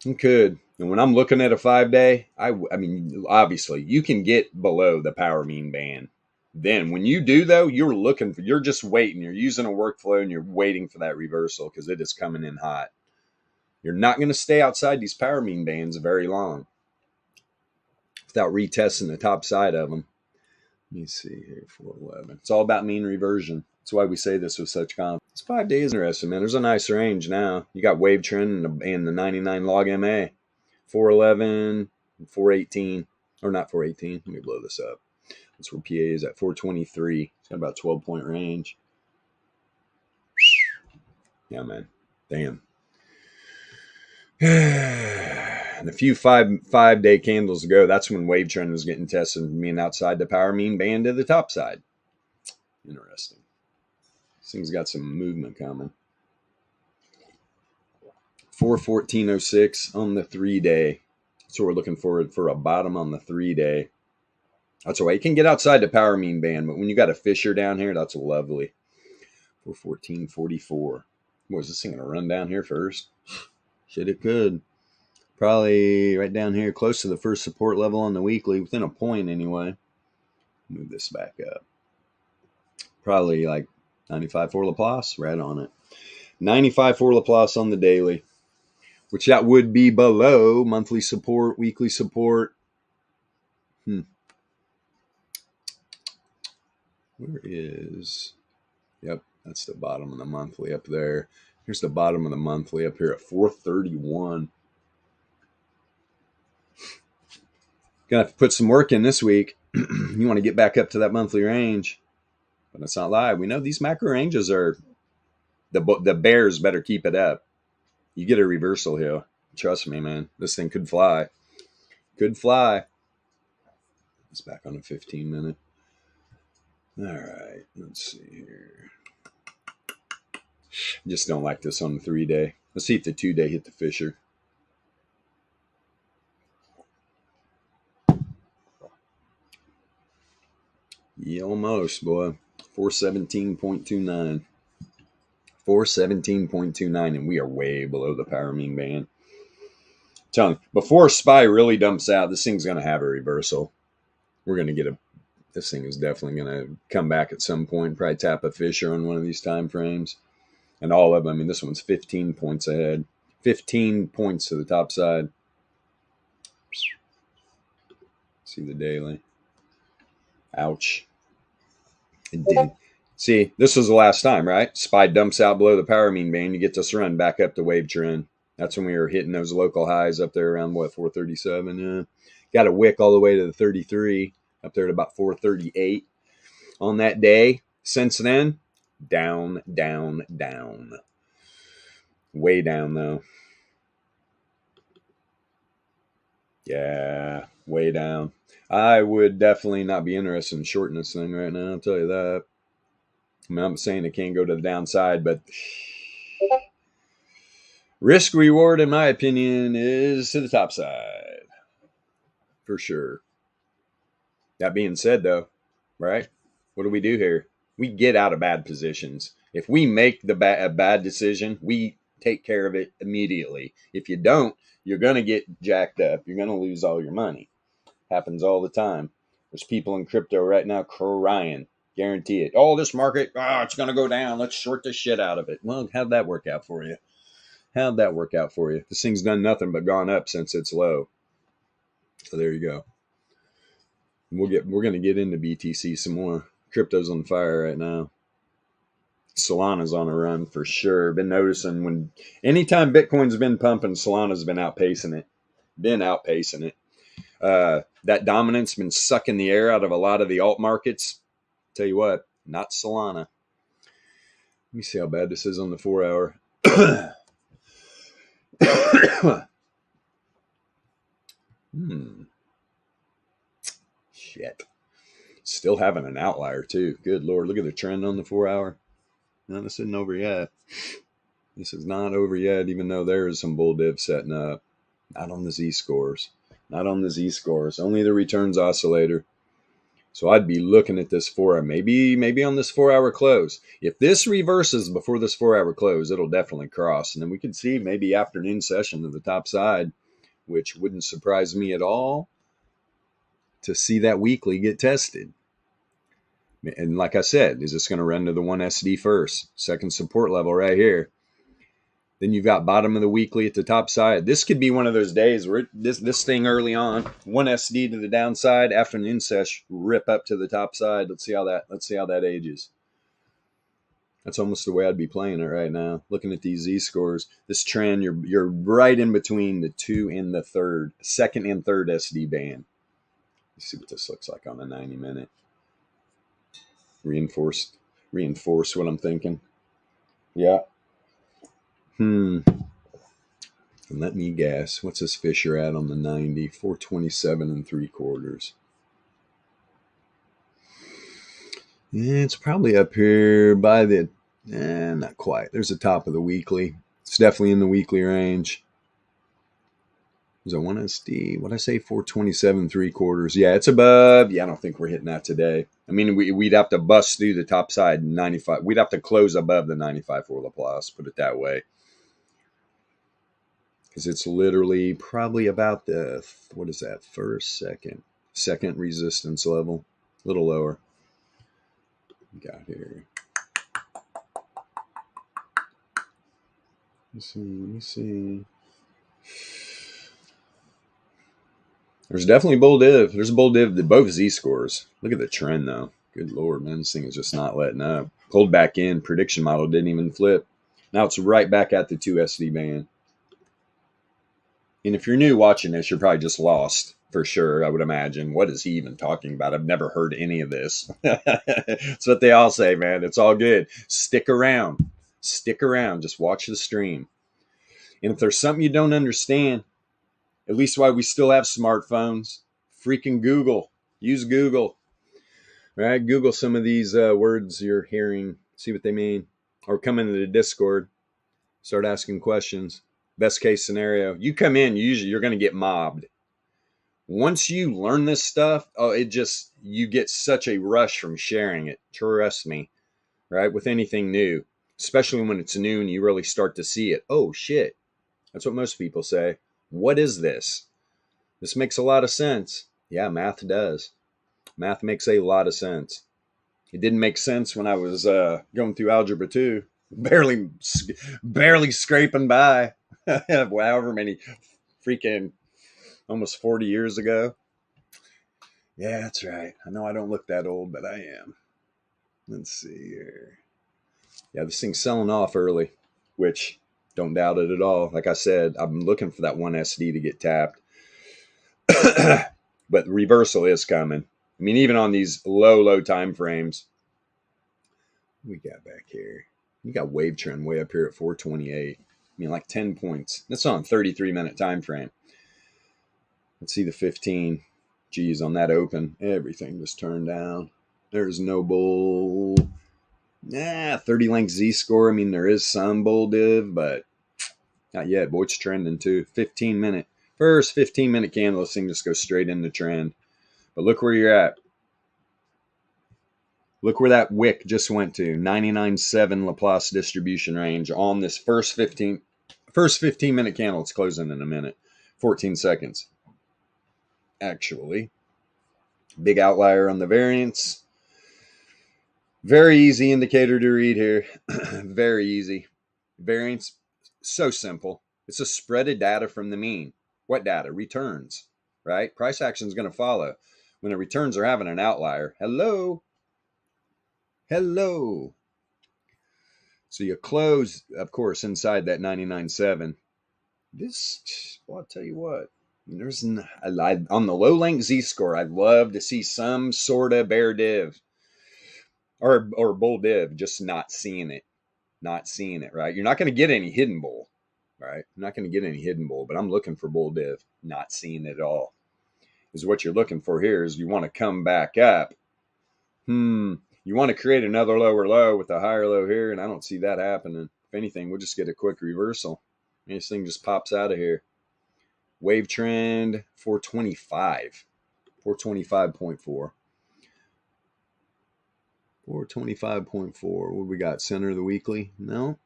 It could. And when I'm looking at a 5-day, I mean, obviously, you can get below the power mean band. Then when you do, though, you're just waiting. You're using a workflow and you're waiting for that reversal because it is coming in hot. You're not going to stay outside these power mean bands very long without retesting the top side of them. Let me see here, 411. It's all about mean reversion. That's why we say this with such confidence. This 5 days interesting, man. There's a nice range now. You got wave trend and the 99 log MA. 411, 418, or not 418. Let me blow this up. That's where PA is at 423. It's got about a 12-point range. Yeah, man. Damn. And a few five-day candles ago, that's when wave trend was getting tested, being outside the power mean band to the top side. Interesting. This thing's got some movement coming. 414.06 on the 3-day. So we're looking forward for a bottom on the 3-day. That's why you can get outside the power mean band, but when you got a Fisher down here, that's lovely. 414.44. Boy, is this thing going to run down here first? Shit, it could. Probably right down here, close to the first support level on the weekly, within a point anyway. Move this back up. Probably like 95 for Laplace, right on it. 95 for Laplace on the daily, which that would be below monthly support, weekly support. Where is... Yep, that's the bottom of the monthly up there. Here's the bottom of the monthly up here at 431. Gonna have to put some work in this week. You want to get back up to that monthly range. But it's not live. We know these macro ranges are... The bears better keep it up. You get a reversal here. Trust me, man. This thing could fly. Could fly. It's back on a 15-minute. All right. Let's see here. Just don't like this on the 3-day. Let's see if the 2-day hit the Fisher. Yeah, almost, boy. 417.29. 417.29, and we are way below the power mean band. I'm telling you, before SPY really dumps out, this thing's going to have a reversal. We're going to get this thing is definitely going to come back at some point, probably tap a Fisher on one of these time frames. And all of them, I mean, this one's 15 points ahead. 15 points to the top side. See the daily. Ouch. It did. See, this was the last time, right? SPY dumps out below the power mean band. You get this run back up to wave trend. That's when we were hitting those local highs up there around, 437. Got a wick all the way to the 33, up there at about 438 on that day. Since then, down, down, down. Way down, though. Yeah, way down. I would definitely not be interested in shorting this thing right now, I'll tell you that. I mean, I'm saying it can't go to the downside, but risk reward, in my opinion, is to the top side. For sure. That being said, though, right? What do we do here? We get out of bad positions. If we make a bad decision, we take care of it immediately. If you don't, you're going to get jacked up. You're going to lose all your money. Happens all the time. There's people in crypto right now crying. Guarantee it. Oh, this market, it's going to go down. Let's short the shit out of it. Well, how'd that work out for you? How'd that work out for you? This thing's done nothing but gone up since it's low. So there you go. We're going to get into BTC some more. Crypto's on fire right now. Solana's on a run for sure. Been noticing anytime Bitcoin's been pumping, Solana's been outpacing it. That dominance been sucking the air out of a lot of the alt markets. Tell you what, not Solana. Let me see how bad this is on the 4-hour. Shit. Still having an outlier too. Good Lord, look at the trend on the 4-hour. No, this isn't over yet. This is not over yet, even though there is some bull div setting up. Not on the Z scores. Not on the Z-scores, only the returns oscillator. So I'd be looking at this maybe on this 4-hour close. If this reverses before this 4-hour close, it'll definitely cross. And then we could see maybe afternoon session to the top side, which wouldn't surprise me at all to see that weekly get tested. And like I said, is this going to run to the 1SD first? Second support level right here. Then you've got bottom of the weekly at the top side. This could be one of those days where this thing early on, 1SD to the downside, afternoon sesh, rip up to the top side. Let's see how that ages. That's almost the way I'd be playing it right now. Looking at these Z-scores, this trend, you're right in between the 2 and the second and third SD band. Let's see what this looks like on a 90-minute. Reinforce what I'm thinking. Yeah. And let me guess. What's this Fisher at on the 90? 427 3/4. It's probably up here by the... not quite. There's the top of the weekly. It's definitely in the weekly range. Is it 1SD? What did I say? 427 3/4. Yeah, it's above. Yeah, I don't think we're hitting that today. I mean, we'd have to bust through the top side 95. We'd have to close above the 95 for Laplace, put it that way. Because it's literally probably about the, what is that, second resistance level. A little lower. We got here. Let me see. There's definitely bull div. There's a bull div to both Z-scores. Look at the trend, though. Good Lord, man. This thing is just not letting up. Pulled back in. Prediction model didn't even flip. Now it's right back at the 2 SD band. And if you're new watching this, you're probably just lost for sure, I would imagine. What is he even talking about? I've never heard any of this. That's what they all say, man. It's all good. Stick around. Stick around. Just watch the stream. And if there's something you don't understand, at least why we still have smartphones, freaking Google. Use Google. Right? Google some of these words you're hearing. See what they mean. Or come into the Discord. Start asking questions. Best case scenario. You come in, usually you're going to get mobbed. Once you learn this stuff, you get such a rush from sharing it. Trust me. Right? With anything new. Especially when it's new and you really start to see it. Oh, shit. That's what most people say. What is this? This makes a lot of sense. Yeah, math does. Math makes a lot of sense. It didn't make sense when I was going through Algebra 2. Barely scraping by. However many freaking almost 40 years ago. Yeah, that's right. I know I don't look that old, but I am. Let's see here. Yeah, this thing's selling off early, which don't doubt it at all. Like I said, I'm looking for that 1SD to get tapped. But reversal is coming. I mean, even on these low time frames. What we got back here? You got wave trend way up here at 428. I mean, like 10 points. That's on a 33-minute time frame. Let's see the 15. Geez, on that open, everything just turned down. There's no bull. 30-length Z-score. I mean, there is some bull div, but not yet. Boy, it's trending too. 15-minute. First 15-minute candle, this thing just goes straight into trend. But look where you're at. Look where that wick just went to. 99.7 Laplace distribution range on this first 15-minute candle. It's closing in a minute. 14 seconds. Actually. Big outlier on the variance. Very easy indicator to read here. Very easy. Variance, so simple. It's a spread of data from the mean. What data? Returns, right? Price action is going to follow. When the returns are having an outlier. Hello. So you close, of course, inside that 99.7. This, well, I'll tell you what. On the low length Z-score, I'd love to see some sort of bear div. Or bull div, just not seeing it. Not seeing it, right? You're not going to get any hidden bull, right? You're not going to get any hidden bull, but I'm looking for bull div. Not seeing it at all. Is what you're looking for here is you want to come back up. You want to create another lower low with a higher low here, and I don't see that happening. If anything, we'll just get a quick reversal. And this thing just pops out of here. Wave trend 425. 425.4. 425.4. What we got? Center of the weekly? No.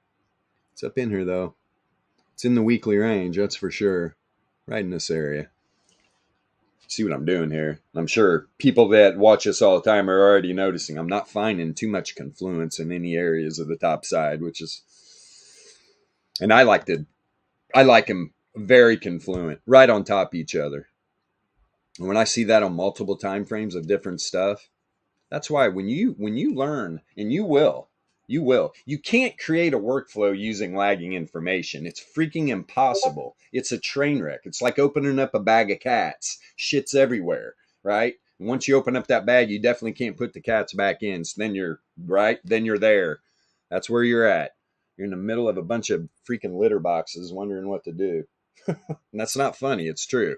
It's up in here, though. It's in the weekly range, that's for sure. Right in this area. See what I'm doing here? I'm sure people that watch us all the time are already noticing I'm not finding too much confluence in any areas of the top side, which is... And I like them very confluent, right on top of each other. And when I see that on multiple time frames of different stuff, that's why when you learn, and you can't create a workflow using lagging information. It's freaking impossible. It's a train wreck. It's like opening up a bag of cats. Shit's everywhere, right? And once you open up that bag, you definitely can't put the cats back in. So then you're there. That's where you're at. You're in the middle of a bunch of freaking litter boxes wondering what to do. And that's not funny. It's true.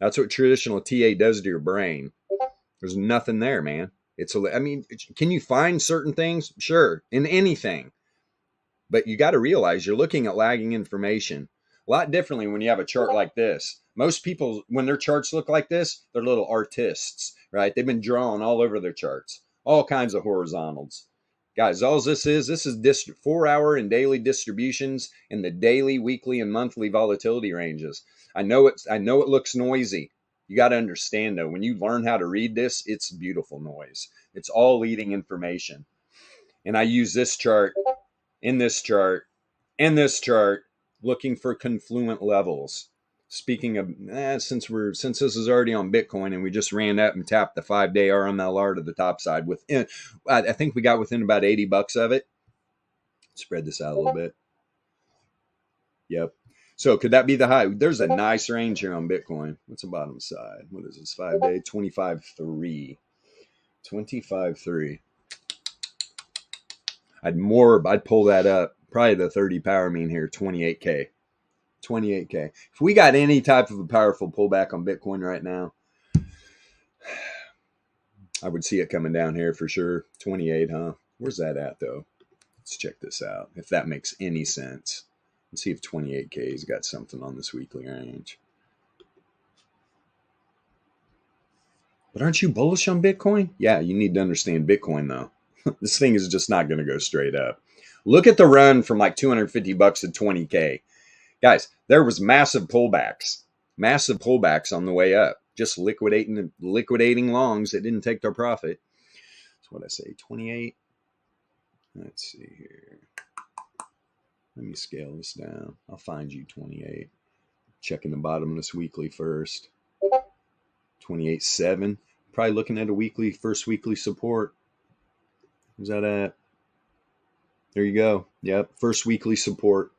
That's what traditional TA does to your brain. There's nothing there, man. Can you find certain things? Sure, in anything. But you got to realize you're looking at lagging information a lot differently when you have a chart like this. Most people, when their charts look like this, they're little artists, right? They've been drawing all over their charts, all kinds of horizontals. Guys, all this is 4-hour and daily distributions in the daily, weekly, and monthly volatility ranges. I know it looks noisy. You got to understand, though, when you learn how to read this, it's beautiful noise. It's all leading information. And I use this chart, in this chart, looking for confluent levels. Speaking of, since this is already on Bitcoin and we just ran up and tapped the 5-day RMLR to the top side, I think we got within about $80 of it. Spread this out a little bit. Yep. So could that be the high? There's a nice range here on Bitcoin. What's the bottom side? What is this? 5-day? 25.3. 25.3. I'd pull that up. Probably the 30 power mean here, 28K. 28K. If we got any type of a powerful pullback on Bitcoin right now, I would see it coming down here for sure. 28, huh? Where's that at, though? Let's check this out, if that makes any sense. Let's see if 28K's got something on this weekly range. But aren't you bullish on Bitcoin? Yeah, you need to understand Bitcoin, though. This thing is just not going to go straight up. Look at the run from like $250 to 20K. Guys, there was massive pullbacks on the way up. Just liquidating longs that didn't take their profit. That's what I say, 28. Let's see here. Let me scale this down. I'll find you 28. Checking the bottom of this weekly first. 28.7. Probably looking at a first weekly support. Where's that at? There you go. Yep, first weekly support.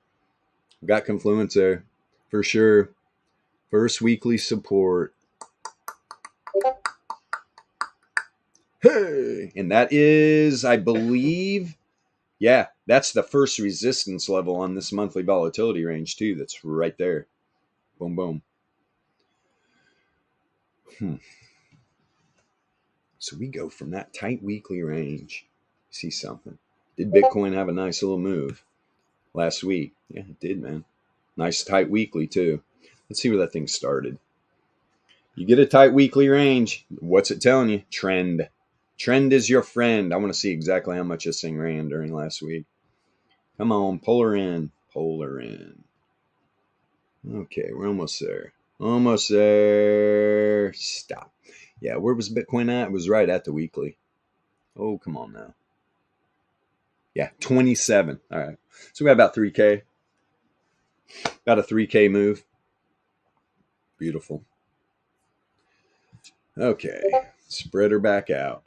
Got confluence there for sure. First weekly support. Hey, and that is, I believe, yeah, that's the first resistance level on this monthly volatility range too. That's right there. Boom, boom. So we go from that tight weekly range. See something. Did Bitcoin have a nice little move last week? Yeah, it did, man. Nice tight weekly too. Let's see where that thing started. You get a tight weekly range. What's it telling you? Trend. Trend is your friend. I want to see exactly how much this thing ran during last week. Come on, pull her in. Pull her in. Okay, we're almost there. Almost there. Stop. Yeah, where was Bitcoin at? It was right at the weekly. Oh, come on now. Yeah, 27. All right. So we got about 3K. About a 3K move. Beautiful. Okay. Spread her back out.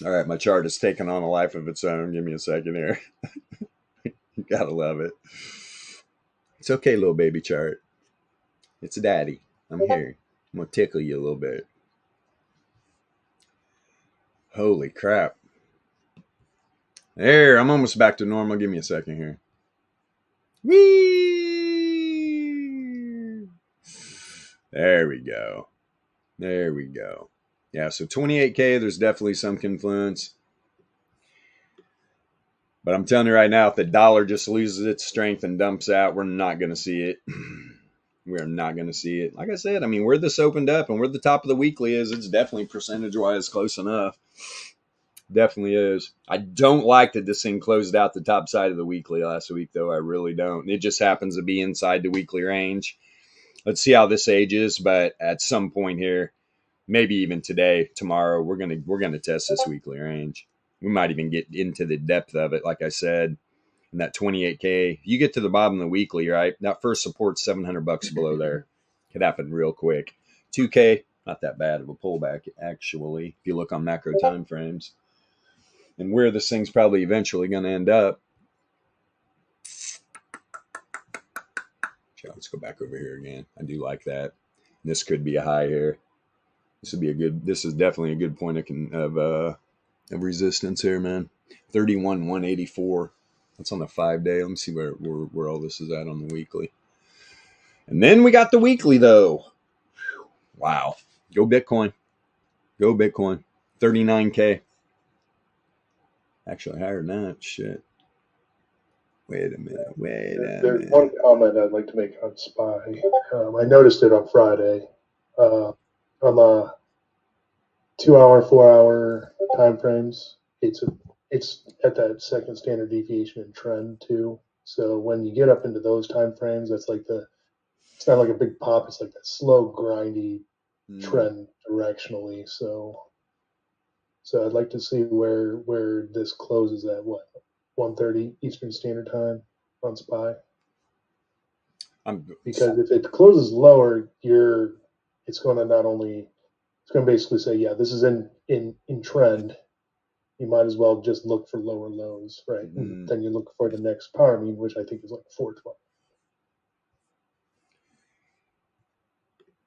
All right, my chart is taking on a life of its own. Give me a second here. You gotta love it. It's okay, little baby chart. It's daddy. I'm here. I'm gonna tickle you a little bit. Holy crap. There, I'm almost back to normal. Give me a second here. Whee! There we go. There we go. Yeah, so 28K, there's definitely some confluence. But I'm telling you right now, if the dollar just loses its strength and dumps out, we're not going to see it. We are not going to see it. Like I said, I mean, where this opened up and where the top of the weekly is, it's definitely percentage-wise close enough. Definitely is. I don't like that this thing closed out the top side of the weekly last week, though. I really don't. It just happens to be inside the weekly range. Let's see how this ages, but at some point here, maybe even today, tomorrow, we're gonna test this weekly range. We might even get into the depth of it, like I said, in that 28K. You get to the bottom of the weekly, right? That first support's $700 below there. Could happen real quick. 2K, not that bad of a pullback, actually, if you look on macro time frames. And where this thing's probably eventually going to end up. Let's go back over here again. I do like that. This could be a high here. This is definitely a good point of resistance here, man. 31,184. That's on the 5-day. Let me see where all this is at on the weekly. And then we got the weekly, though. Wow. Go Bitcoin. Go Bitcoin. 39K. Actually, higher than that. Shit. Wait a minute. There's one comment I'd like to make on SPY. I noticed it on Friday. On the 2-hour, 4-hour time frames, it's at that second standard deviation and trend too. So when you get up into those time frames, that's like it's not like a big pop. It's like that slow, grindy trend directionally. So I'd like to see where this closes at 1:30 Eastern Standard Time on SPY. Because if it closes lower, it's going to basically say, yeah, this is in trend. You might as well just look for lower lows, right? And then you look for the next power mean, which I think is like 412.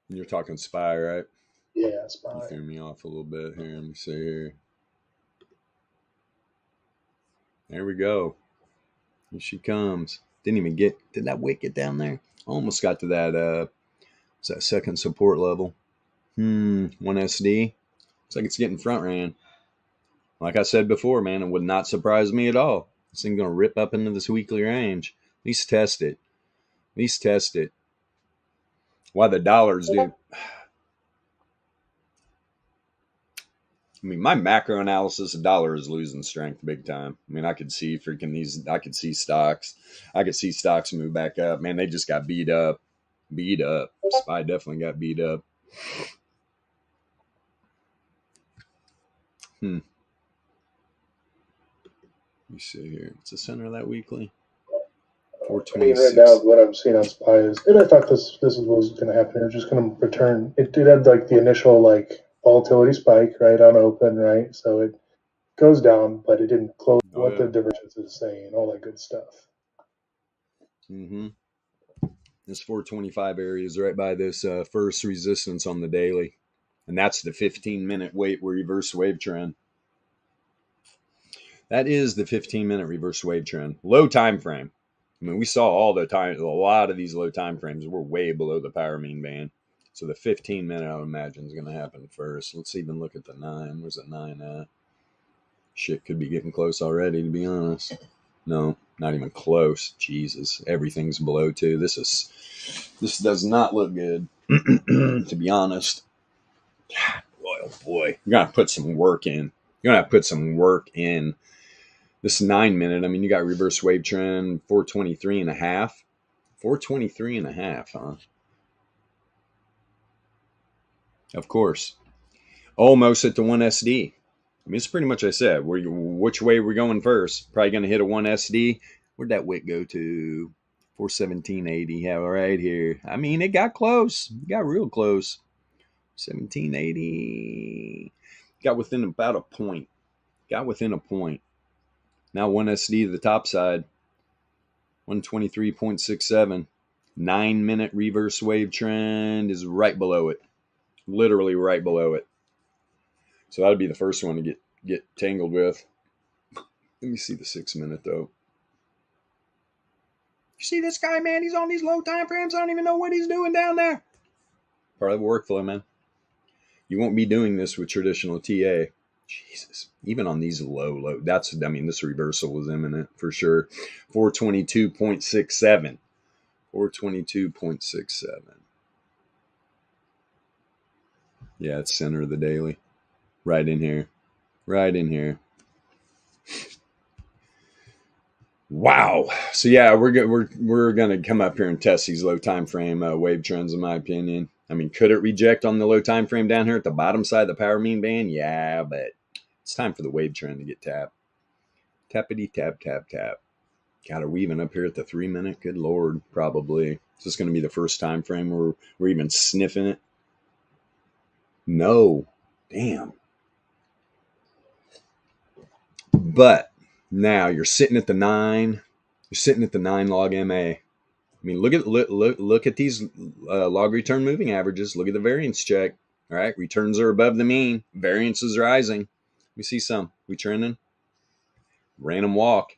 You're talking SPY, right? Yeah, SPY. You threw me off a little bit here. Let me see here. There we go. Here she comes. Did that wick get down there? Almost got to that second support level. 1 SD. Looks like it's getting front ran. Like I said before, man, it would not surprise me at all. This thing's going to rip up into this weekly range. At least test it. Why the dollars do. I mean, my macro analysis, the dollar is losing strength big time. I mean, I could see stocks. I could see stocks move back up. Man, they just got beat up. SPY definitely got beat up. Let me see here. What's the center of that weekly? 426. Right now, what I'm seeing on SPY is, and I thought this is what was going to happen. It's just going to return. It had like the initial volatility spike right on open, right? So it goes down, but it didn't close. The divergence is saying, all that good stuff. This 425 area is right by this first resistance on the daily, and that's the 15-minute reverse wave trend. That is the 15-minute reverse wave trend. Low time frame. I mean, we saw a lot of these low time frames were way below the power mean band. So the 15-minute, I would imagine, is going to happen first. Let's even look at the 9. Where's that 9 at? Shit could be getting close already, to be honest. No, not even close. Jesus, everything's below 2. This does not look good, to be honest. God, oh boy, you're gonna put some work in. This 9-minute, I mean, you got reverse wave trend, 423.5. 423.5, huh? Of course. Almost at the 1 SD. I mean, it's pretty much I said. Which way we're going first? Probably going to hit a 1 SD. Where'd that wick go to? 417.80. Yeah, right here. I mean, it got close. It got real close. 1780. Got within about a point. Now 1 SD to the top side. 123.67. 9-minute reverse wave trend is right below it. Literally right below it. So that'd be the first one to get tangled with. Let me see the 6-minute though. You see this guy, man? He's on these low time frames. I don't even know what he's doing down there. Part of the workflow, man. You won't be doing this with traditional TA. Jesus. Even on these low, this reversal was imminent for sure. 422.67. 422.67. Yeah, it's center of the daily. Right in here. Right in here. Wow. So yeah, we're gonna come up here and test these low time frame wave trends, in my opinion. I mean, could it reject on the low time frame down here at the bottom side of the power mean band? Yeah, but it's time for the wave trend to get tapped. Tappity tap tap tap. Got her weaving up here at the 3 minute. Good lord, probably. Is this going to be the first time frame where we're even sniffing it? No. Damn. But now you're sitting at the 9. You're sitting at the 9 log MA. I mean, look at these log return moving averages. Look at the variance check. All right, returns are above the mean. Variance is rising. We see some. We trending. Random walk.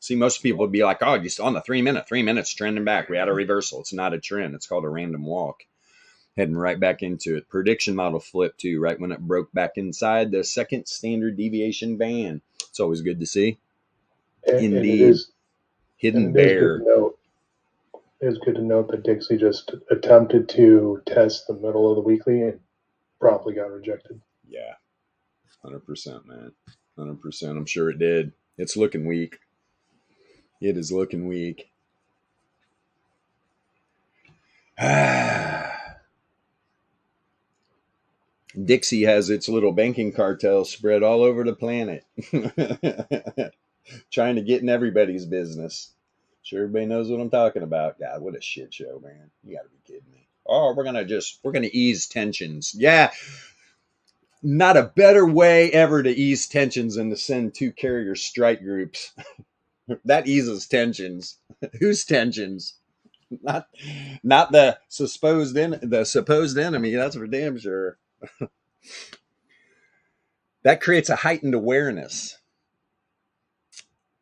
See, most people would be like, oh, just on the 3 minute, 3 minutes trending back. We had a reversal. It's not a trend. It's called a random walk. Heading right back into it. Prediction model flip too, right when it broke back inside the second standard deviation band. It's always good to see. And Indeed. Hidden bear. It is good to note that Dixie just attempted to test the middle of the weekly and promptly got rejected. Yeah. 100%, man. 100%. I'm sure it did. It's looking weak. It is looking weak. Dixie has its little banking cartel spread all over the planet. Trying to get in everybody's business. Sure everybody knows what I'm talking about. God, what a shit show, man. You gotta be kidding me. Oh, we're gonna ease tensions. Yeah. Not a better way ever to ease tensions than to send 2 carrier strike groups. That eases tensions. Whose tensions? Not the supposed enemy. That's for damn sure. That creates a heightened awareness.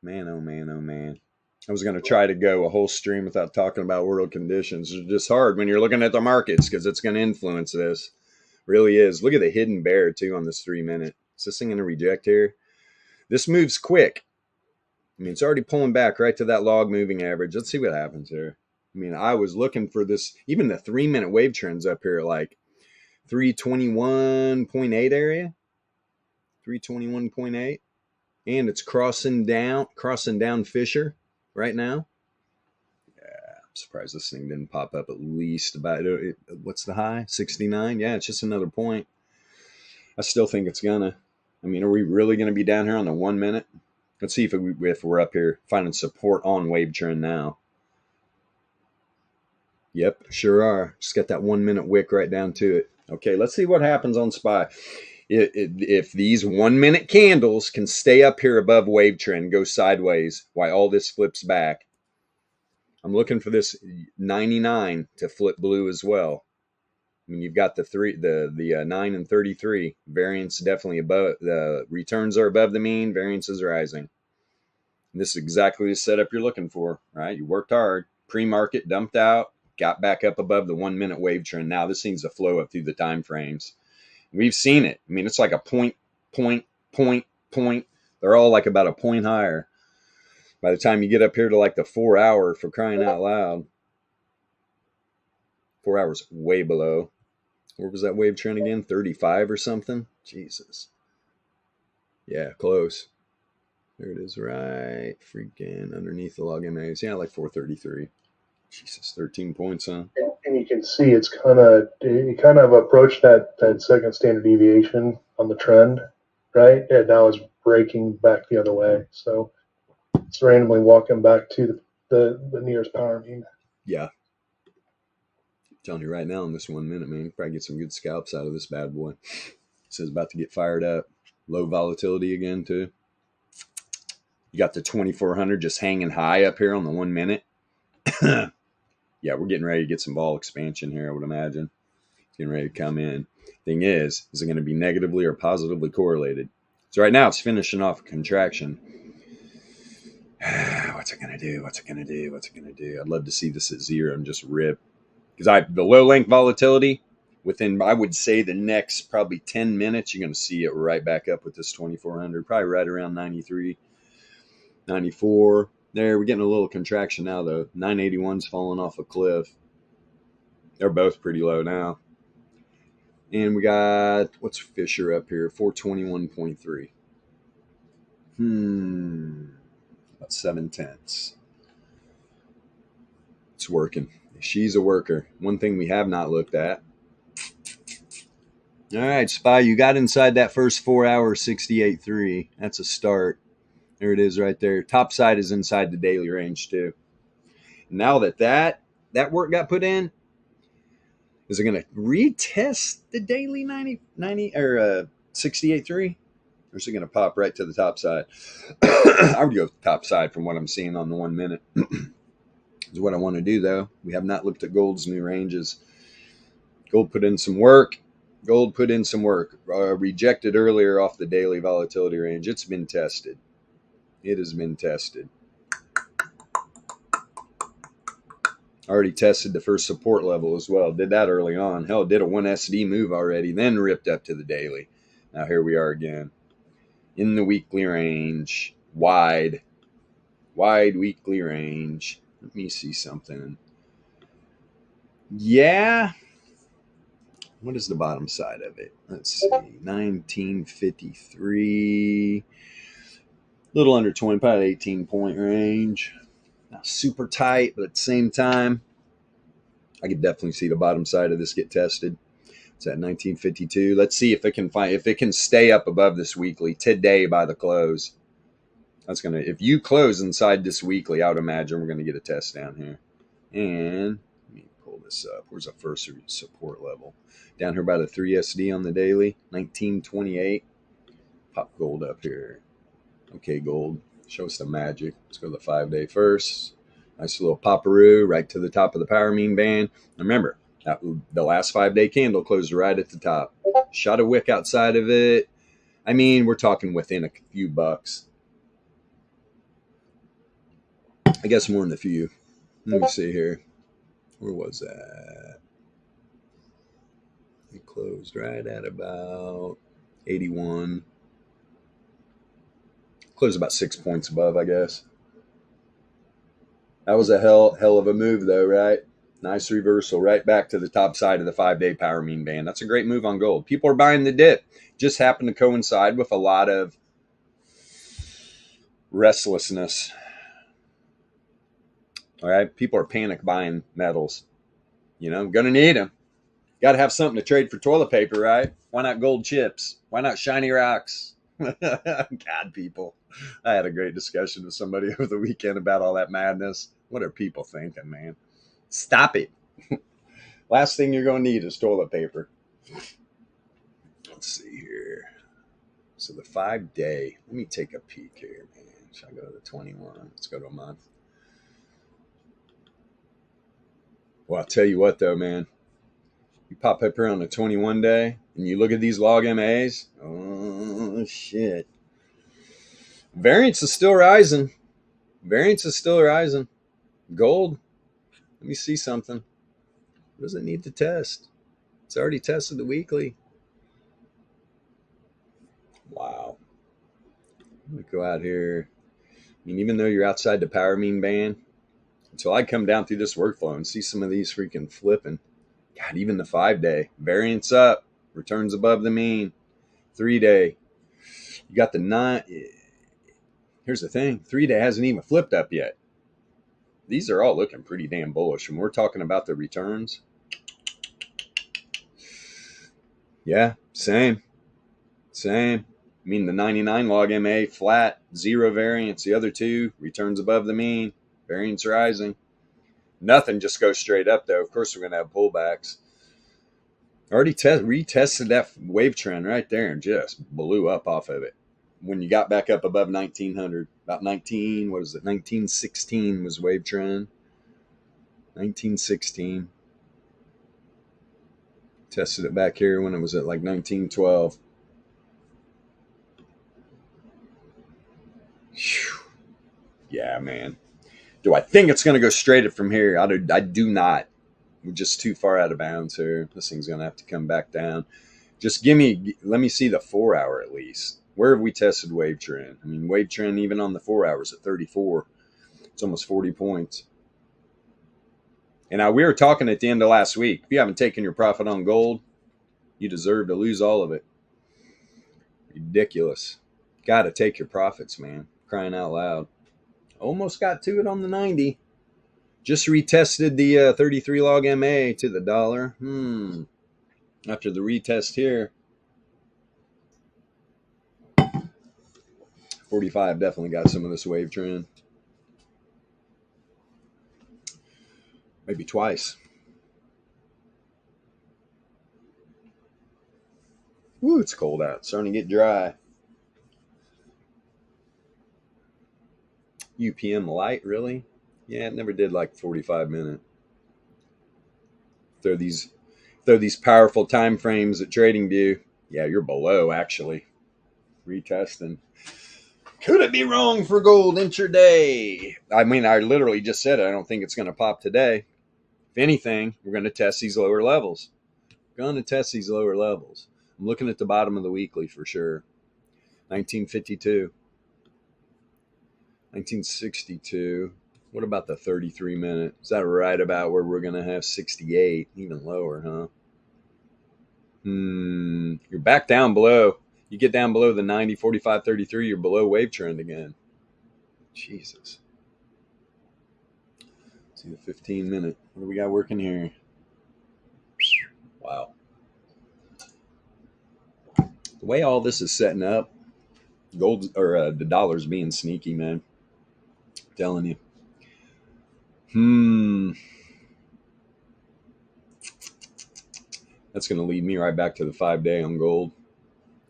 Man, oh man, oh man. I was going to try to go a whole stream without talking about world conditions. It's just hard when you're looking at the markets because it's going to influence this. Really is. Look at the hidden bear too on this 3 minute. Is this thing going to reject here? This moves quick. I mean, it's already pulling back right to that log moving average. Let's see what happens here. I mean, I was looking for this, even the 3 minute wave trends up here, like 321.8 area, 321.8, and it's crossing down Fisher right now. Yeah, I'm surprised this thing didn't pop up at least about it. What's the high? 69. Yeah, it's just another point. I still think it's gonna. I mean, are we really gonna be down here on the 1 minute? Let's see if we're up here finding support on wave trend now. Yep, sure are. Just got that 1 minute wick right down to it. Okay, let's see what happens on SPY. If these 1 minute candles can stay up here above wave trend, go sideways while all this flips back. I'm looking for this 99 to flip blue as well. I mean, you've got the 9 and 33. Variance definitely above. The returns are above the mean. Variance is rising. And this is exactly the setup you're looking for, right? You worked hard. Pre-market, dumped out, got back up above the 1 minute wave trend. Now this seems to flow up through the time frames. We've seen it. I mean, it's like a point. They're all like about a point higher. By the time you get up here to like the 4 hour, for crying out loud. 4 hours way below. Where was that wave trend again? 35 or something? Jesus. Yeah, close. There it is, right freaking underneath the log MAs. Yeah, like 433. Jesus, 13 points, huh? And you can see it kind of approached that second standard deviation on the trend, right? And now it's breaking back the other way. So it's randomly walking back to the nearest power mean. Yeah. I'm telling you right now in this 1 minute, man, you probably get some good scalps out of this bad boy. This is about to get fired up. Low volatility again, too. You got the 2400 just hanging high up here on the 1 minute. Yeah, we're getting ready to get some vol expansion here, I would imagine. It's getting ready to come in. Thing is it going to be negatively or positively correlated? So right now it's finishing off a contraction. What's it going to do? I'd love to see this at zero and just rip. Because the low length volatility, within, I would say, the next probably 10 minutes, you're going to see it right back up with this 2400, probably right around 93, 94. There, we're getting a little contraction now, though. 981's falling off a cliff. They're both pretty low now. And we got, what's Fisher up here? 421.3. About 7/10. It's working. She's a worker. One thing we have not looked at. All right, Spy, you got inside that first 4 hour 68.3. That's a start. There it is right there. Top side is inside the daily range too. Now that work got put in, is it going to retest the daily 90 or 68.3? Or is it going to pop right to the top side? I would go top side from what I'm seeing on the 1 minute. Is what I want to do, though. We have not looked at gold's new ranges. Gold put in some work. Rejected earlier off the daily volatility range. It's been tested. It has been tested. Already tested the first support level as well. Did that early on. Hell, did a 1 SD move already, then ripped up to the daily. Now here we are again. In the weekly range. Wide weekly range. Let me see something. Yeah. What is the bottom side of it? Let's see. 1953. Little under 20, probably 18 point range. Not super tight, but at the same time, I could definitely see the bottom side of this get tested. It's at 1952. Let's see if it can stay up above this weekly today by the close. That's gonna, if you close inside this weekly, I would imagine we're gonna get a test down here. And let me pull this up. Where's the first support level? Down here by the 3 SD on the daily, 1928. Pop gold up here. Okay, gold. Show us the magic. Let's go to the 5-day first. Nice little poparoo right to the top of the power mean band. Remember, the last 5-day candle closed right at the top. Shot a wick outside of it. I mean, we're talking within a few bucks. I guess more than a few. Let me see here. Where was that? It closed right at about 81. Closed about 6 points above, I guess. That was a hell of a move, though, right? Nice reversal right back to the top side of the 5-day power mean band. That's a great move on gold. People are buying the dip. Just happened to coincide with a lot of restlessness. All right, people are panic buying metals. You know, gonna need them. Got to have something to trade for toilet paper, right? Why not gold chips? Why not shiny rocks? God, people. I had a great discussion with somebody over the weekend about all that madness. What are people thinking, man? Stop it. Last thing you're going to need is toilet paper. Let's see here. So the 5-day. Let me take a peek here, man. Should I go to the 21? Let's go to a month. Well, I'll tell you what, though, man. You pop up here on the 21 day and you look at these log MAs. Oh, shit. Variance is still rising. Gold. Let me see something. What does it need to test? It's already tested the weekly. Wow. Let me go out here. I mean, even though you're outside the power mean band, until I come down through this workflow and see some of these freaking flipping. God, even the 5-day. Variance up. Returns above the mean. 3-day. You got the 9. Here's the thing. 3-day hasn't even flipped up yet. These are all looking pretty damn bullish. When we're talking about the returns. Yeah, same. I mean, the 99 log MA flat, 0 variance. The other two, returns above the mean. Variance rising. Nothing just goes straight up, though. Of course, we're going to have pullbacks. Already retested that wave trend right there and just blew up off of it. When you got back up above 1900, about 1916 was wave trend. 1916. Tested it back here when it was at like 1912. Whew. Yeah, man. Do I think it's going to go straight up from here? I do not. We're just too far out of bounds here. This thing's going to have to come back down. Just let me see the 4 hour at least. Where have we tested wave trend? I mean, wave trend even on the 4 hours at 34. It's almost 40 points. And now we were talking at the end of last week. If you haven't taken your profit on gold, you deserve to lose all of it. Ridiculous. Got to take your profits, man. Crying out loud. Almost got to it on the 90. Just retested the 33 log MA to the dollar. After the retest here, 45 definitely got some of this wave trend. Maybe twice. Woo, it's cold out. It's starting to get dry. UPM light, really? Yeah, it never did like 45 minute. Throw these powerful time frames at TradingView. Yeah, you're below actually. Retesting. Could it be wrong for gold intraday? I mean, I literally just said it. I don't think it's going to pop today. If anything, we're going to test these lower levels. I'm looking at the bottom of the weekly for sure. 1952. 1962. What about the 33 minute? Is that right about where we're going to have 68? Even lower, huh? You're back down below. You get down below the 90, 45, 33, you're below wave trend again. Jesus. Let's see the 15 minute. What do we got working here? Wow. The way all this is setting up, gold or the dollar's being sneaky, man. I'm telling you. That's going to lead me right back to the 5-day on gold.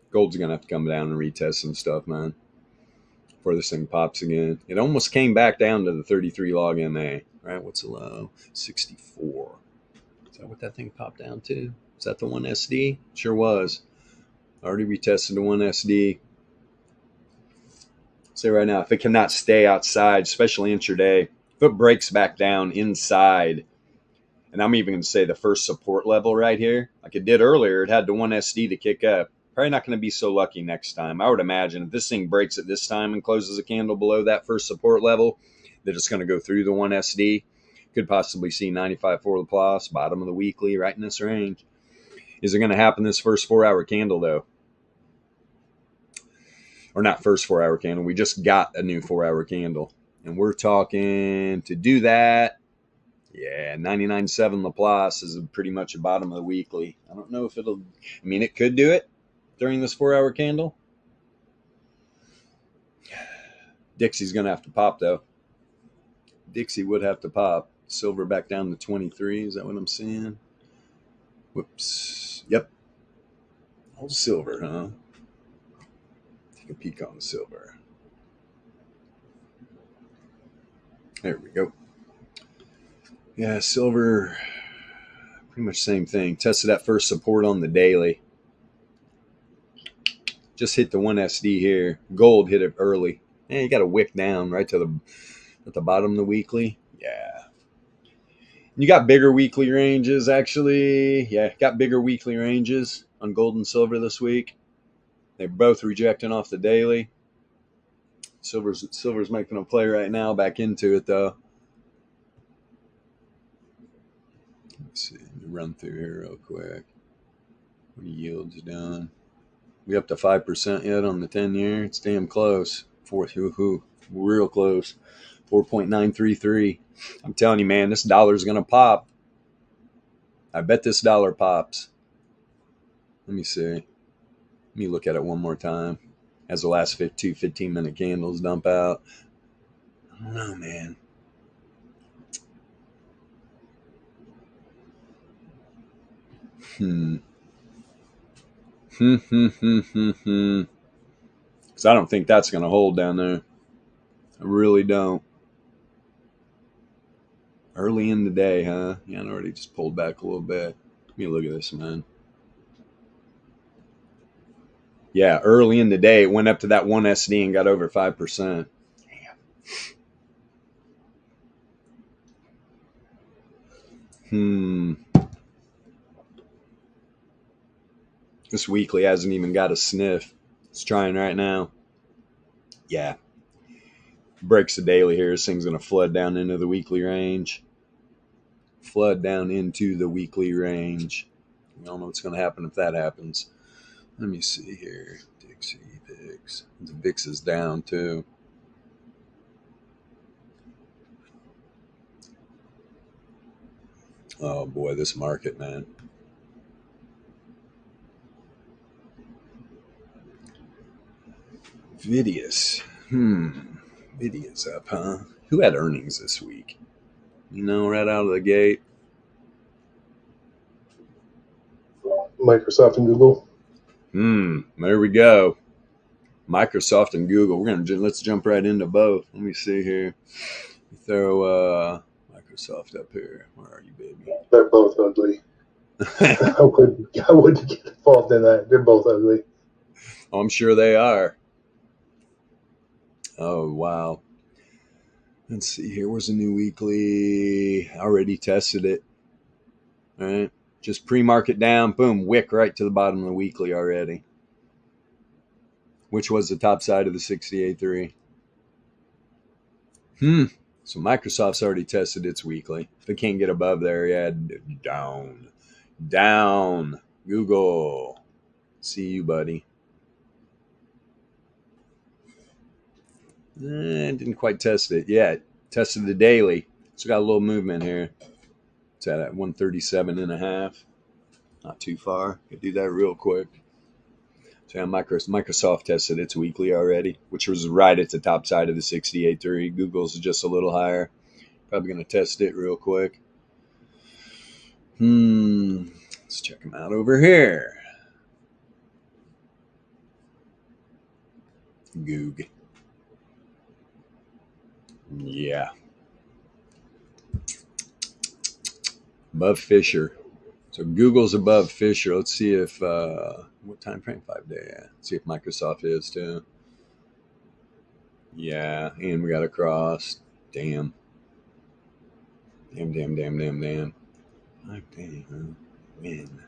Gold's going to have to come down and retest some stuff, man, before this thing pops again. It almost came back down to the 33 log MA, right? What's the low? 64. Is that what that thing popped down to? Is that the 1 SD? Sure was. Already retested the 1 SD. Say right now, if it cannot stay outside, especially intraday, if it breaks back down inside, and I'm even going to say the first support level right here, like it did earlier, it had the 1 SD to kick up. Probably not going to be so lucky next time. I would imagine if this thing breaks at this time and closes a candle below that first support level, that it's going to go through the 1 SD. Could possibly see 95 for Laplace, bottom of the weekly, right in this range. Is it going to happen this first 4 hour candle, though? Or not first 4 hour candle. We just got a new 4 hour candle. And we're talking to do that. Yeah, 99.7 Laplace is pretty much the bottom of the weekly. I don't know if it'll, I mean, it could do it during this 4 hour candle. Dixie's going to have to pop, though. Dixie would have to pop. Silver back down to 23. Is that what I'm seeing? Whoops. Yep. Old silver, huh? Take a peek on the silver. There we go. Yeah, silver, pretty much same thing. Tested that first support on the daily. Just hit the 1 SD here. Gold hit it early. You got a wick down right to at the bottom of the weekly. Yeah. You got bigger weekly ranges, actually. Yeah, got bigger weekly ranges on gold and silver this week. They're both rejecting off the daily. Silver's making a play right now back into it, though. Let's see. Let me run through here real quick. What are yields doing? We up to 5% yet on the 10-year? It's damn close. Real close. 4.933. I'm telling you, man, this dollar's going to pop. I bet this dollar pops. Let me see. Let me look at it one more time. As the last 15-minute candles dump out. I don't know, man. Because I don't think that's going to hold down there. I really don't. Early in the day, huh? Yeah, it already just pulled back a little bit. Let me look at this, man. Yeah, early in the day, it went up to that 1 SD and got over 5%. Damn. This weekly hasn't even got a sniff. It's trying right now. Yeah. Breaks the daily here. This thing's going to flood down into the weekly range. Flood down into the weekly range. We all know what's going to happen if that happens. Let me see here. DXY, VIX. The VIX is down too. Oh boy, this market, man. Vidius. Vidius up, huh? Who had earnings this week? You know, right out of the gate. Microsoft and Google. There we go. Microsoft and Google. Let's jump right into both. Let me see here. Throw Microsoft up here. Where are you, baby? They're both ugly. I wouldn't get involved in that. They're both ugly. I'm sure they are. Oh, wow. Let's see here. Where's the new weekly? Already tested it. All right. Just pre-market down. Boom. Wick right to the bottom of the weekly already. Which was the top side of the 68.3. So Microsoft's already tested its weekly. If it can't get above there, yeah, down. Google. See you, buddy. Didn't quite test it yet. Tested the daily. So got a little movement here. It's at 137.5. Not too far. Could do that real quick. So yeah, Microsoft tested its weekly already, which was right at the top side of the 68.3. Google's just a little higher. Probably going to test it real quick. Let's check them out over here. Goog. Yeah. Above Fisher. So Google's above Fisher. Let's see if what time frame? 5 day. Yeah. Let's see if Microsoft is too. Yeah, and we got a cross. Damn. Damn. Oh, damn. Man.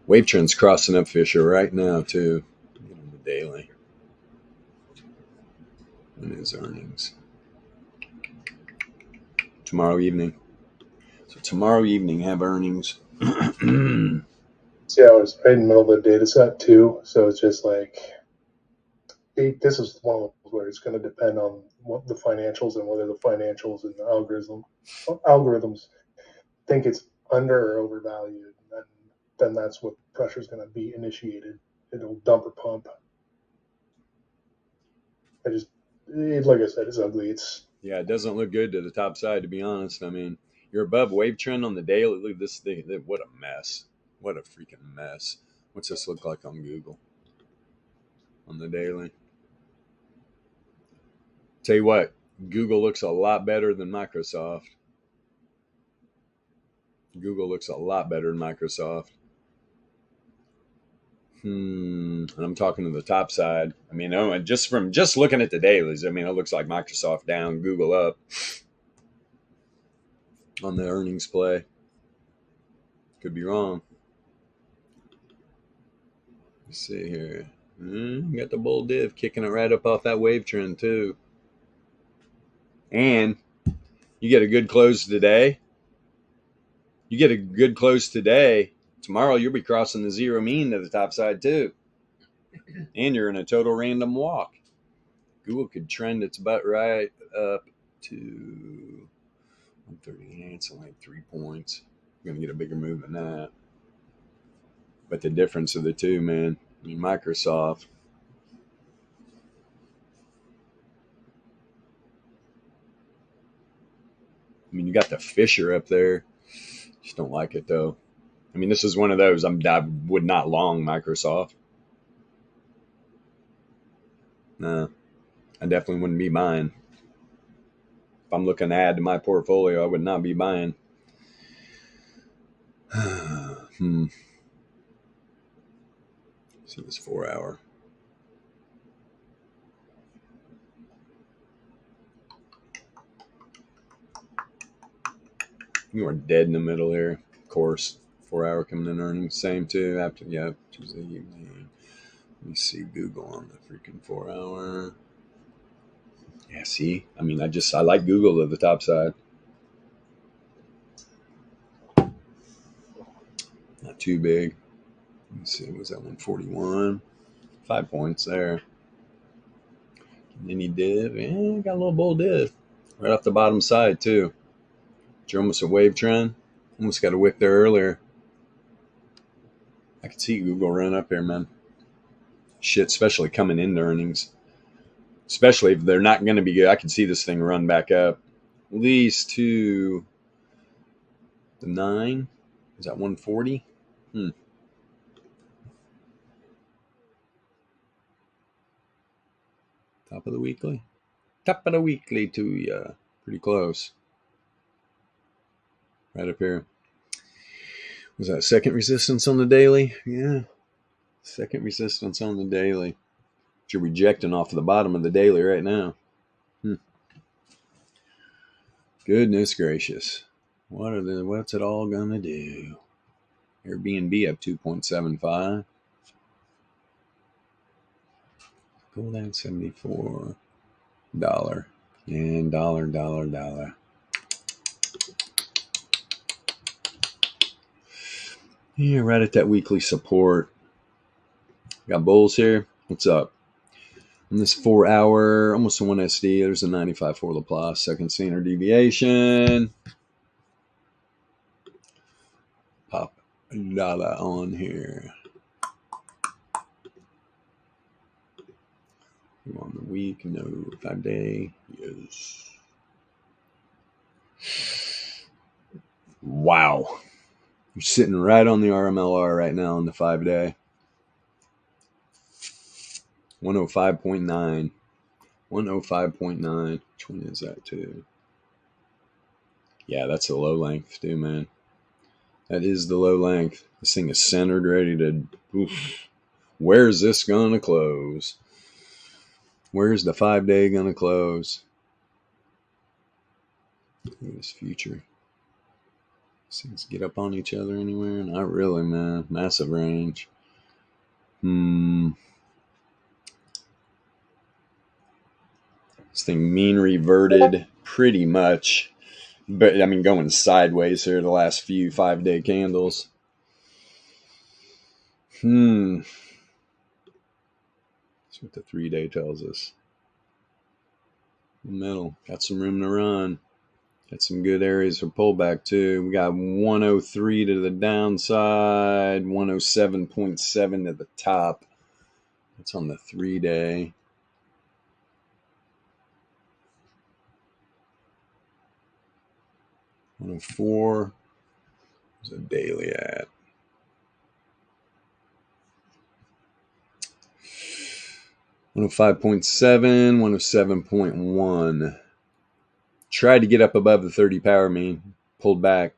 Wave trend's crossing up Fisher right now too. On the daily. When is earnings? Tomorrow evening. So tomorrow evening have earnings. See, I was right in the middle of the data set too, so it's just like this is one of those where it's going to depend on what the financials and whether the financials and the algorithms think it's under or overvalued, and then that's what pressure is going to be initiated. It'll dump or pump. Like I said, it's ugly. Yeah, it doesn't look good to the top side, to be honest. I mean, you're above wave trend on the daily. Look at this thing. What a mess. What a freaking mess. What's this look like on Google? On the daily. Tell you what, Google looks a lot better than Microsoft. Google looks a lot better than Microsoft. And I'm talking to the top side. I mean, just looking at the dailies, I mean, it looks like Microsoft down, Google up on the earnings play. Could be wrong. Let's see here. Got the bull div kicking it right up off that wave trend too. And you get a good close today. Tomorrow you'll be crossing the zero mean to the top side too. And you're in a total random walk. Google could trend its butt right up to 138. It's only 3 points. You're going to get a bigger move than that. But the difference of the two, man, I mean, Microsoft. I mean, you got the Fisher up there. Just don't like it, though. I mean, this is one of those I would not long Microsoft. No, I definitely wouldn't be buying. If I'm looking to add to my portfolio, I would not be buying. See this 4 hour. You are dead in the middle here. Of course, 4 hour coming in earnings. Same too. After Tuesday evening. Let me see Google on the freaking 4 hour. Yeah, see? I mean, I like Google to the top side. Not too big. Let me see. Was that 141? 5 points there. Mini div. Yeah, got a little bull div. Right off the bottom side, too. You're almost a wave trend. Almost got a wick there earlier. I could see Google run up here, man. Shit, especially coming into earnings. Especially if they're not going to be good. I could see this thing run back up. At least to the 9. Is that 140? Top of the weekly? Top of the weekly to ya. Pretty close. Right up here. Was that second resistance on the daily? Yeah. Second resistance on the daily. But you're rejecting off of the bottom of the daily right now. Goodness gracious. What's it all gonna do? Airbnb up 2.75. Gold at $74. And dollar. Yeah, right at that weekly support. Got bulls here. What's up? On this 4 hour, almost a 1 SD, there's a 95 for Laplace, second standard deviation. Pop dollar on here. On the week, no. 5 day, yes. Wow. You're sitting right on the RMLR right now on the 5 day. 105.9. 105.9. Which one is that too? Yeah, that's the low length too, man. That is the low length. This thing is centered, ready to... Oof. Where's this going to close? Where's the 5 day going to close? Look at this future. These things get up on each other anywhere? Not really, man. Massive range. This thing mean reverted pretty much. But, I mean, going sideways here the last few 5 day candles. That's what the 3 day tells us. The middle. Got some room to run. Got some good areas for pullback, too. We got 103 to the downside. 107.7 to the top. That's on the 3 day. $104. Where's the daily at? $105.7, 107.1. Tried to get up above the 30 power mean. Pulled back.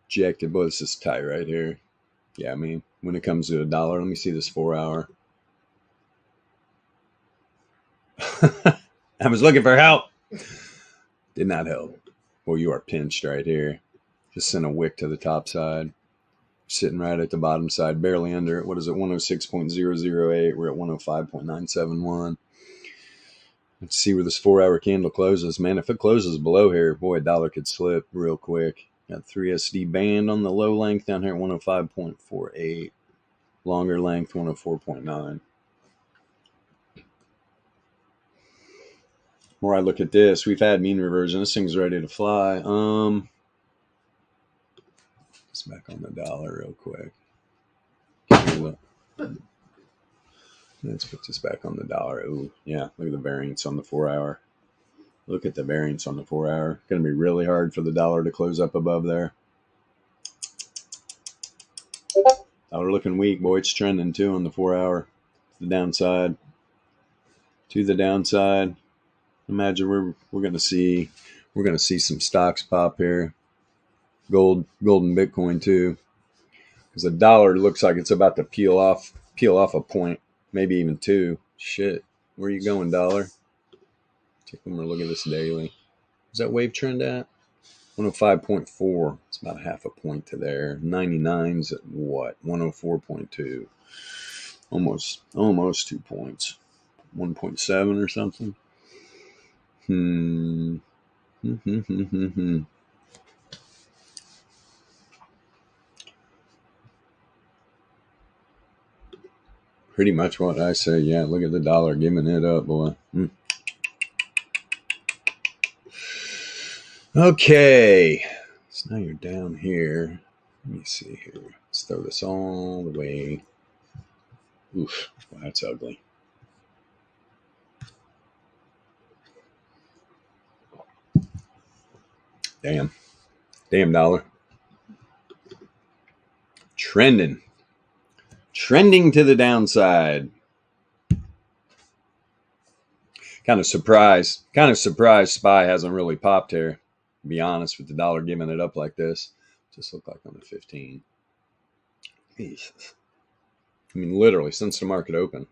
Ejected. Boy, this is tight right here. Yeah, I mean, when it comes to a dollar, let me see this 4 hour. I was looking for help. Did not help. Well, you are pinched right here. Just sent a wick to the top side. Sitting right at the bottom side, barely under it. What is it? 106.008. We're at 105.971. Let's see where this 4 hour candle closes. Man, if it closes below here, boy, a dollar could slip real quick. Got 3 SD band on the low length down here at 105.48. Longer length, 104.9. More I look at this, we've had mean reversion. This thing's ready to fly. Just back on the dollar real quick. Let's put this back on the dollar. Ooh, yeah, look at the variance on the 4 hour. Look at the variance on the 4 hour. Going to be really hard for the dollar to close up above there. Dollar looking weak, boy. It's trending too on the 4 hour. To the downside. To the downside. Imagine we're going to see some stocks pop here. Gold and Bitcoin too. Because the dollar looks like it's about to peel off a point, maybe even 2. Shit, where are you going, dollar? Take one more look at this daily. Is that wave trend at? 105.4. It's about a half a point to there. 99's at what? 104.2. Almost 2 points. 1.7 or something. Pretty much what I say. Yeah, look at the dollar giving it up, boy. Okay. So now you're down here. Let me see here. Let's throw this all the way. Oof. Well, that's ugly. Damn. Damn dollar. Trending to the downside. Kind of surprised SPY hasn't really popped here, to be honest, with the dollar giving it up like this. Just look like on the 15. Jesus. I mean, literally since the market opened.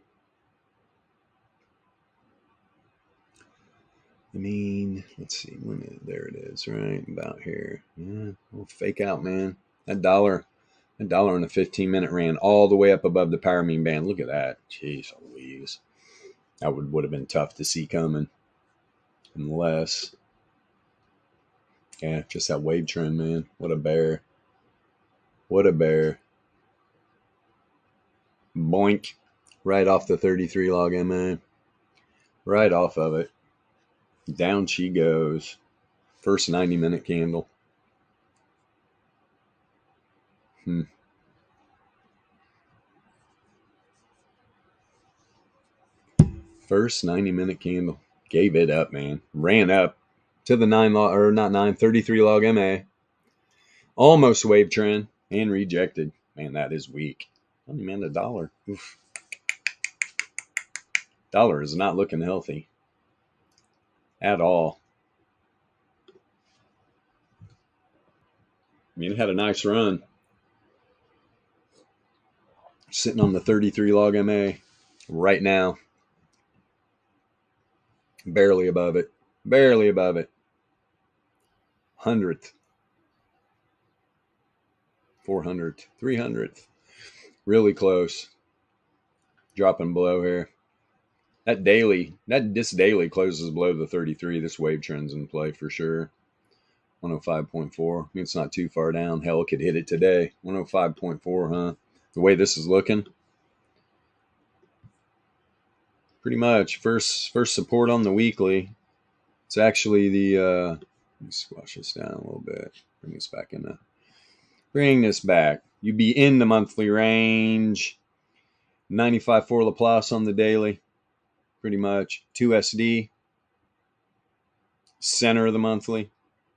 I mean, let's see. There it is, right about here. Yeah, we'll fake out, man. That dollar on the 15-minute ran all the way up above the power mean band. Look at that. Jeez Louise. That would have been tough to see coming. Unless, yeah, just that wave trend, man. What a bear. What a bear. Boink. Right off the 33 log MA. Right off of it. Down she goes. First 90-minute candle. First 90-minute candle. Gave it up, man. Ran up to the 33 log MA. Almost wave trend and rejected. Man, that is weak. I mean, man, the dollar. Oof. Dollar is not looking healthy at all. I mean, it had a nice run. Sitting on the 33 log MA right now. Barely above it. Barely above it. 100th. 400th. 300th. Really close. Dropping below here. This daily closes below the 33. This wave trend's in play for sure. 105.4. I mean, it's not too far down. Hell, it could hit it today. 105.4, huh? The way this is looking. Pretty much. First support on the weekly. It's actually the, let me squash this down a little bit. Bring this back. You'd be in the monthly range. 95.4 Laplace on the daily. Pretty much. 2SD. Center of the monthly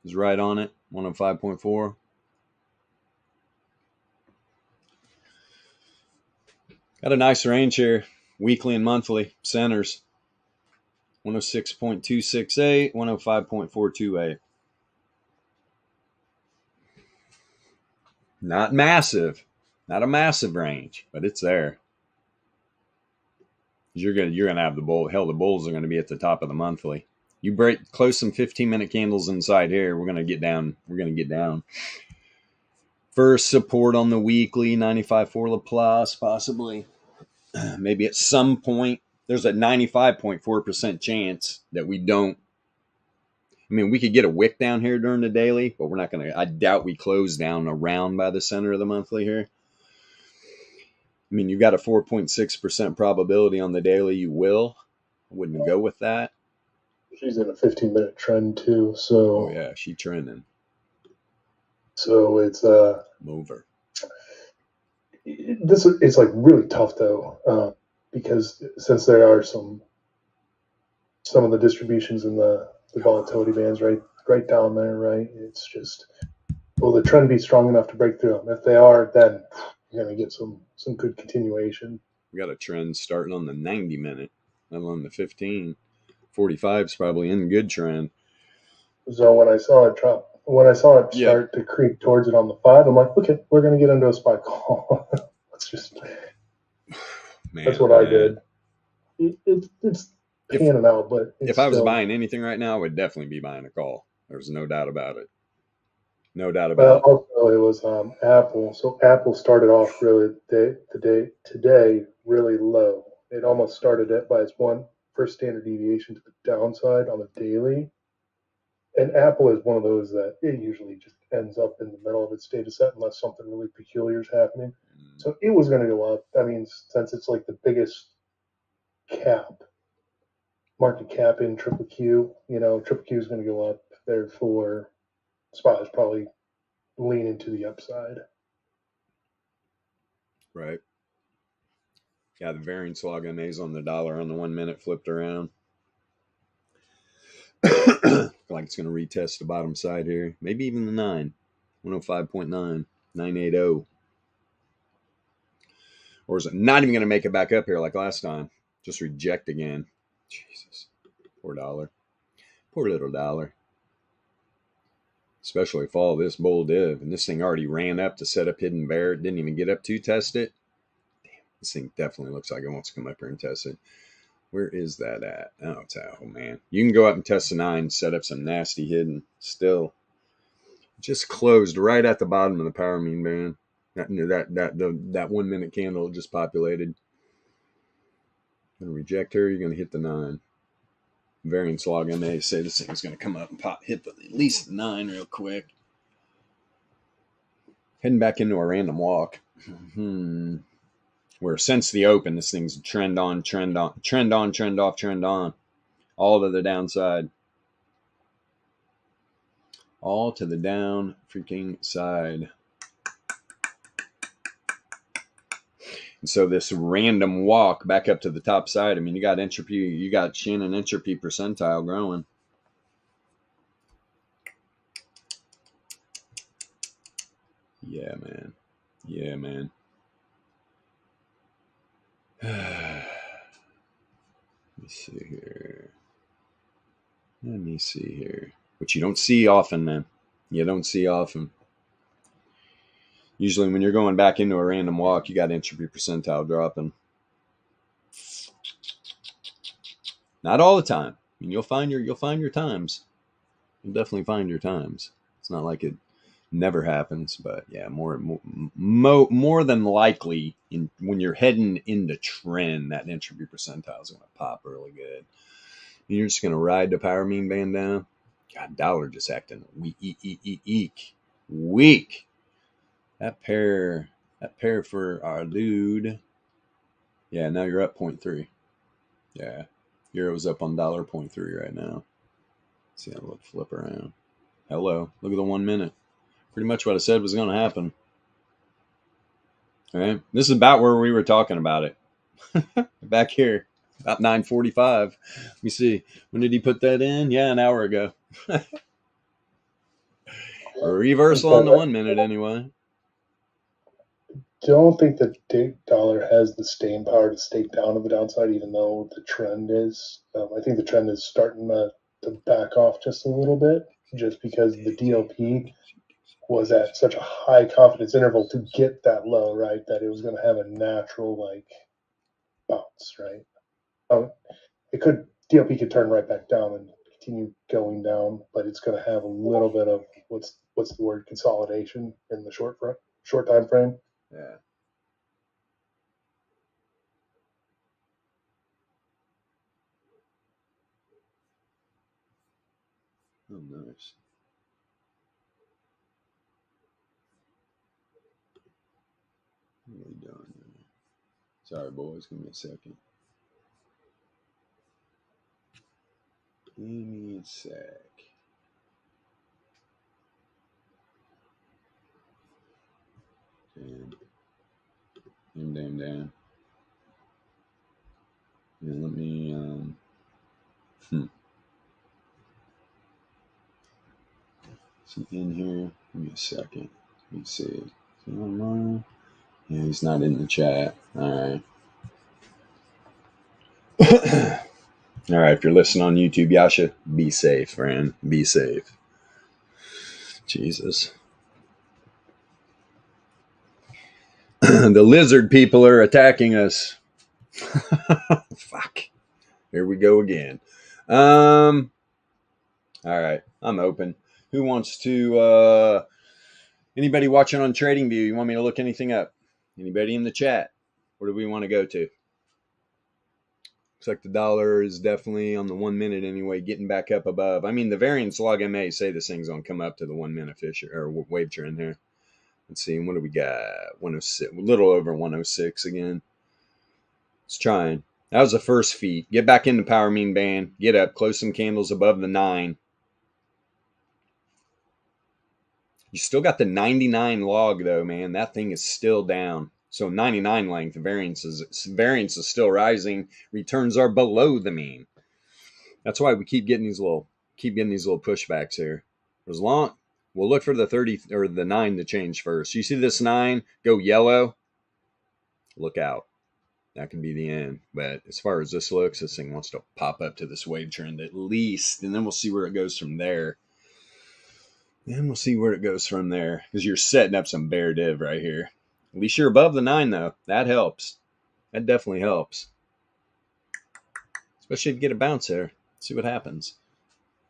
is right on it. 105.4. Got a nice range here. Weekly and monthly. Centers. 106.268. 105.428. Not massive. Not a massive range, but it's there. You're gonna have the bull. Hell, the bulls are gonna be at the top of the monthly. You close some 15-minute candles inside here. We're gonna get down. First support on the weekly, 95.4 Laplace, possibly. Maybe at some point. There's a 95.4% chance that we don't. I mean, we could get a wick down here during the daily, but we're not gonna. I doubt we close down around by the center of the monthly here. I mean, you've got a 4.6% probability on the daily you will. I wouldn't go with that. She's in a 15-minute trend too, so. Oh yeah, she's trending. So it's mover. This is like really tough though, because since there are some of the distributions in the volatility bands right down there, right? It's just, will the trend be strong enough to break through them? If they are, then you're going to get some good continuation. We got a trend starting on the 90-minute, not on the 15. 45 is probably in good trend. So when I saw it start to creep towards it on the 5, I'm like, okay, we're going to get into a SPY call. That's what I did. It's panning out, but if I was buying anything right now, I would definitely be buying a call. There's no doubt about it. No doubt Well, about it. also it was Apple. So Apple started off really today really low. It almost started it by its one first standard deviation to the downside on the daily. And Apple is one of those that it usually just ends up in the middle of its data set unless something really peculiar is happening. So it was going to go up. I mean, since it's like the biggest cap, market cap in Triple Q, Triple Q is going to go up. Therefore, SPY is probably leaning to the upside. Right. Yeah, the variance log MAs on the dollar on the 1 minute flipped around. Like it's going to retest the bottom side here. Maybe even the 9. 105.9. 980. Or is it not even going to make it back up here like last time? Just reject again. Jesus. Poor dollar. Poor little dollar. Especially if all this bull div. And this thing already ran up to set up hidden bear. It didn't even get up to test it. Damn, this thing definitely looks like it wants to come up here and test it. Where is that at? Oh, it's out. Oh, man. You can go up and test the 9, set up some nasty hidden. Still. Just closed right at the bottom of the power mean band. That 1 minute candle just populated. Gonna reject her. You're gonna hit the 9. Variance log MA say this thing's gonna come up and hit at least the 9 real quick. Heading back into a random walk. Where since the open, this thing's trend on, trend on, trend on, trend off, trend on, all to the downside. All to the down freaking side. And so this random walk back up to the top side, I mean, you got entropy, you got Shannon entropy percentile growing. Yeah, man. Yeah, man. Let me see here. Let me see here. Which you don't see often, man. You don't see often. Usually when you're going back into a random walk, you got entropy percentile dropping. Not all the time. I mean, you'll find your times. You'll definitely find your times. It's not like it never happens, but yeah, more than likely, when you're heading into trend, that entropy percentile is going to pop really good. You're just going to ride the power mean band down. God, dollar just acting weak. That pair for our dude. Yeah, now you're up 0.3. Yeah, Euro's up on $0.3 right now. Let's see how it'll flip around. Hello, look at the 1 minute. Pretty much what I said was going to happen. All right, this is about where we were talking about it. Back here, about 9:45. Let me see. When did he put that in? Yeah, an hour ago. A reversal on the 1 minute, anyway. Don't think the dollar has the staying power to stay down to the downside, even though the trend is. I think the trend is starting to back off just a little bit, just because the DLP was at such a high confidence interval to get that low, right? That it was going to have a natural bounce, right? DLP could turn right back down and continue going down, but it's going to have a little bit of what's the word, consolidation in the short time frame. Yeah. Oh, nice. What are we doing here? Sorry, boys. Give me a second. Give me a sec. Damn. Yeah, let me, is he in here? Give me a second. Let me see. Is he online? Yeah, he's not in the chat. All right. All right, if you're listening on YouTube, Yasha, be safe, friend. Be safe. Jesus. The lizard people are attacking us. Fuck. Here we go again. All right, I'm open. Who wants to Anybody watching on TradingView, you want me to look anything up? Anybody in the chat? Where do we want to go to? Looks like the dollar is definitely on the 1 minute anyway, getting back up above. I mean, the variance log MA say this thing's gonna come up to the 1 minute Fisher or wave trend here. Let's see, what do we got? 106, a little over 106 again. It's trying. That was the first feat. Get back in the power mean band. Get up, close some candles above the 9. You still got the 99 log though, man. That thing is still down. So 99 length variance is still rising. Returns are below the mean. That's why we keep getting these little pushbacks here. As long we'll look for the 30 or the 9 to change first. You see this 9 go yellow? Look out. That could be the end. But as far as this looks, this thing wants to pop up to this wave trend at least, and then we'll see where it goes from there. Because you're setting up some bear div right here. At least you're above the 9, though. That helps. That definitely helps. Especially if you get a bounce there. See what happens.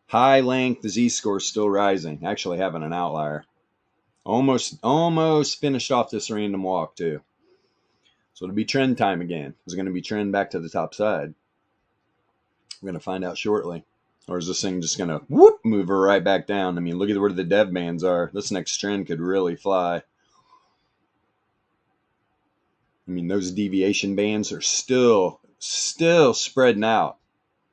High length, the Z-score is still rising. Actually having an outlier. Almost finished off this random walk, too. So it'll be trend time again. Is it going to be trend back to the top side? We're going to find out shortly. Or is this thing just going to move her right back down? I mean, look at where the dev bands are. This next trend could really fly. I mean, those deviation bands are still spreading out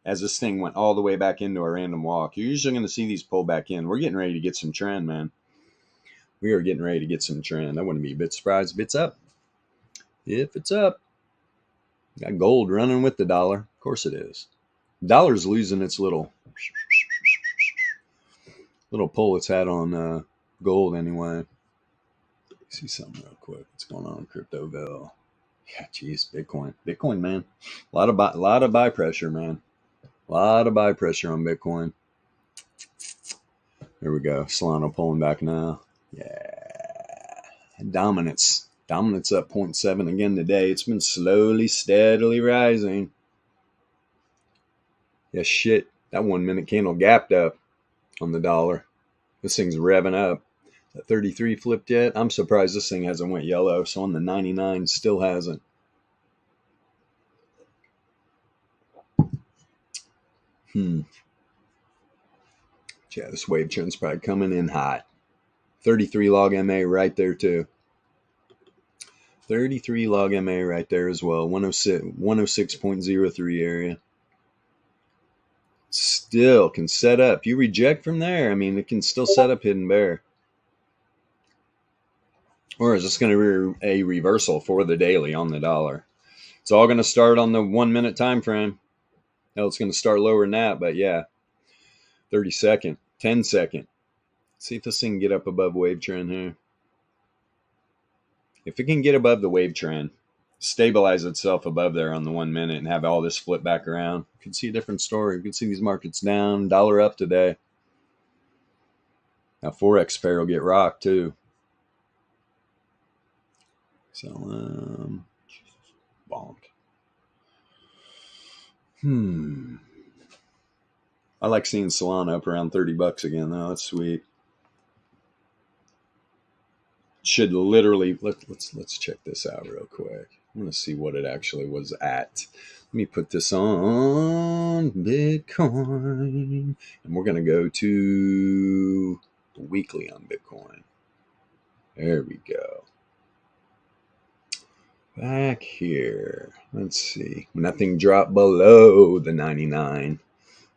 as this thing went all the way back into a random walk. You're usually going to see these pull back in. We're getting ready to get some trend, man. We are getting ready to get some trend. I wouldn't be a bit surprised if it's up. If it's up. Got gold running with the dollar. Of course it is. Dollar's losing its little pull it's had on gold anyway. See something real quick. What's going on in Cryptoville? Yeah, geez, Bitcoin, man. A lot of buy pressure, man. A lot of buy pressure on Bitcoin. There we go. Solana pulling back now. Yeah, dominance up 0.7 again today. It's been slowly, steadily rising. Yeah, shit. That 1 minute candle gapped up on the dollar. This thing's revving up. That 33 flipped yet? I'm surprised this thing hasn't went yellow. So on the 99, still hasn't. Yeah, this wave trend's probably coming in hot. 33 log MA right there too. 33 log MA right there as well. 106.03 area. Still can set up. You reject from there, I mean, it can still set up hidden bear. Or is this going to be a reversal for the daily on the dollar? It's all going to start on the 1 minute time frame. Hell, it's going to start lower than that, but yeah. 30 second, 10 second. See if this thing can get up above wave trend here. If it can get above the wave trend, stabilize itself above there on the 1 minute and have all this flip back around, you can see a different story. You can see these markets down, dollar up today. Now Forex pair will get rocked too. So, bonk. I like seeing Solana up around $30 again though. That's sweet. Should literally let's check this out real quick. I want to see what it actually was at. Let me put this on Bitcoin, and we're gonna go to the weekly on Bitcoin. There we go. Back here. Let's see. When that thing dropped below the 99.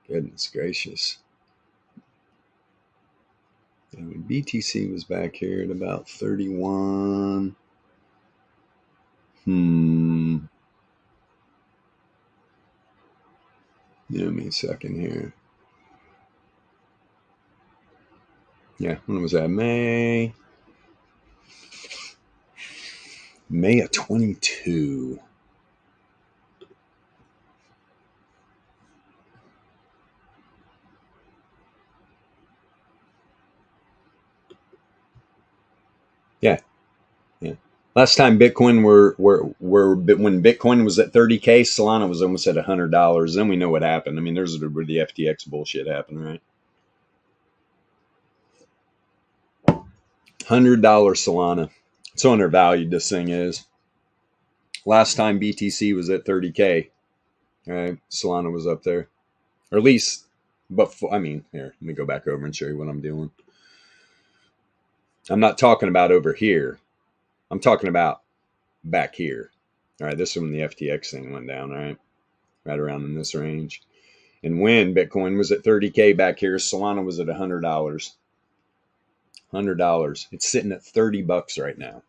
Goodness gracious. And when BTC was back here at about 31. Give me a second here. Yeah, when was that? May of 22. Yeah. Last time Bitcoin when Bitcoin was at 30K, Solana was almost at $100. Then we know what happened. I mean, there's where the FTX bullshit happened, right? Solana. It's undervalued, this thing is. Last time BTC was at 30K. Right? Solana was up there. Or at least, but I mean, here, let me go back over and show you what I'm doing. I'm not talking about over here. I'm talking about back here. All right, this is when the FTX thing went down, right? Right around in this range. And when Bitcoin was at 30K back here, Solana was at $100. $100. It's sitting at $30 right now.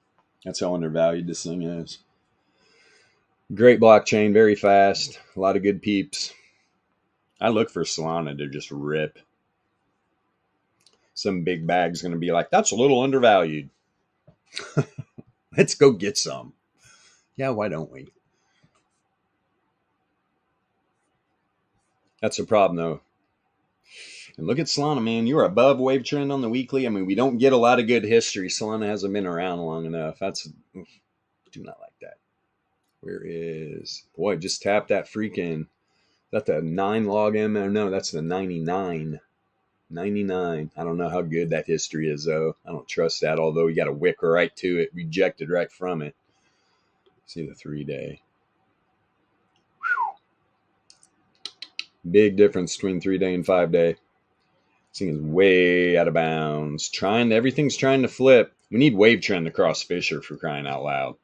That's how undervalued this thing is. Great blockchain, very fast, a lot of good peeps. I look for Solana to just rip. Some big bag's going to be like, that's a little undervalued. Let's go get some. Yeah, why don't we? That's a problem, though. And look at Solana, man. You're above wave trend on the weekly. I mean, we don't get a lot of good history. Solana hasn't been around long enough. Do not like that. Where is... Boy, just tap that freaking... Is that the 9 log M? No, that's the 99. 99. I don't know how good that history is, though. I don't trust that, although you got to wick right to it. Rejected right from it. See the 3-day. Big difference between 3-day and 5-day. This thing is way out of bounds. Everything's trying to flip. We need wave trend to cross Fisher, for crying out loud.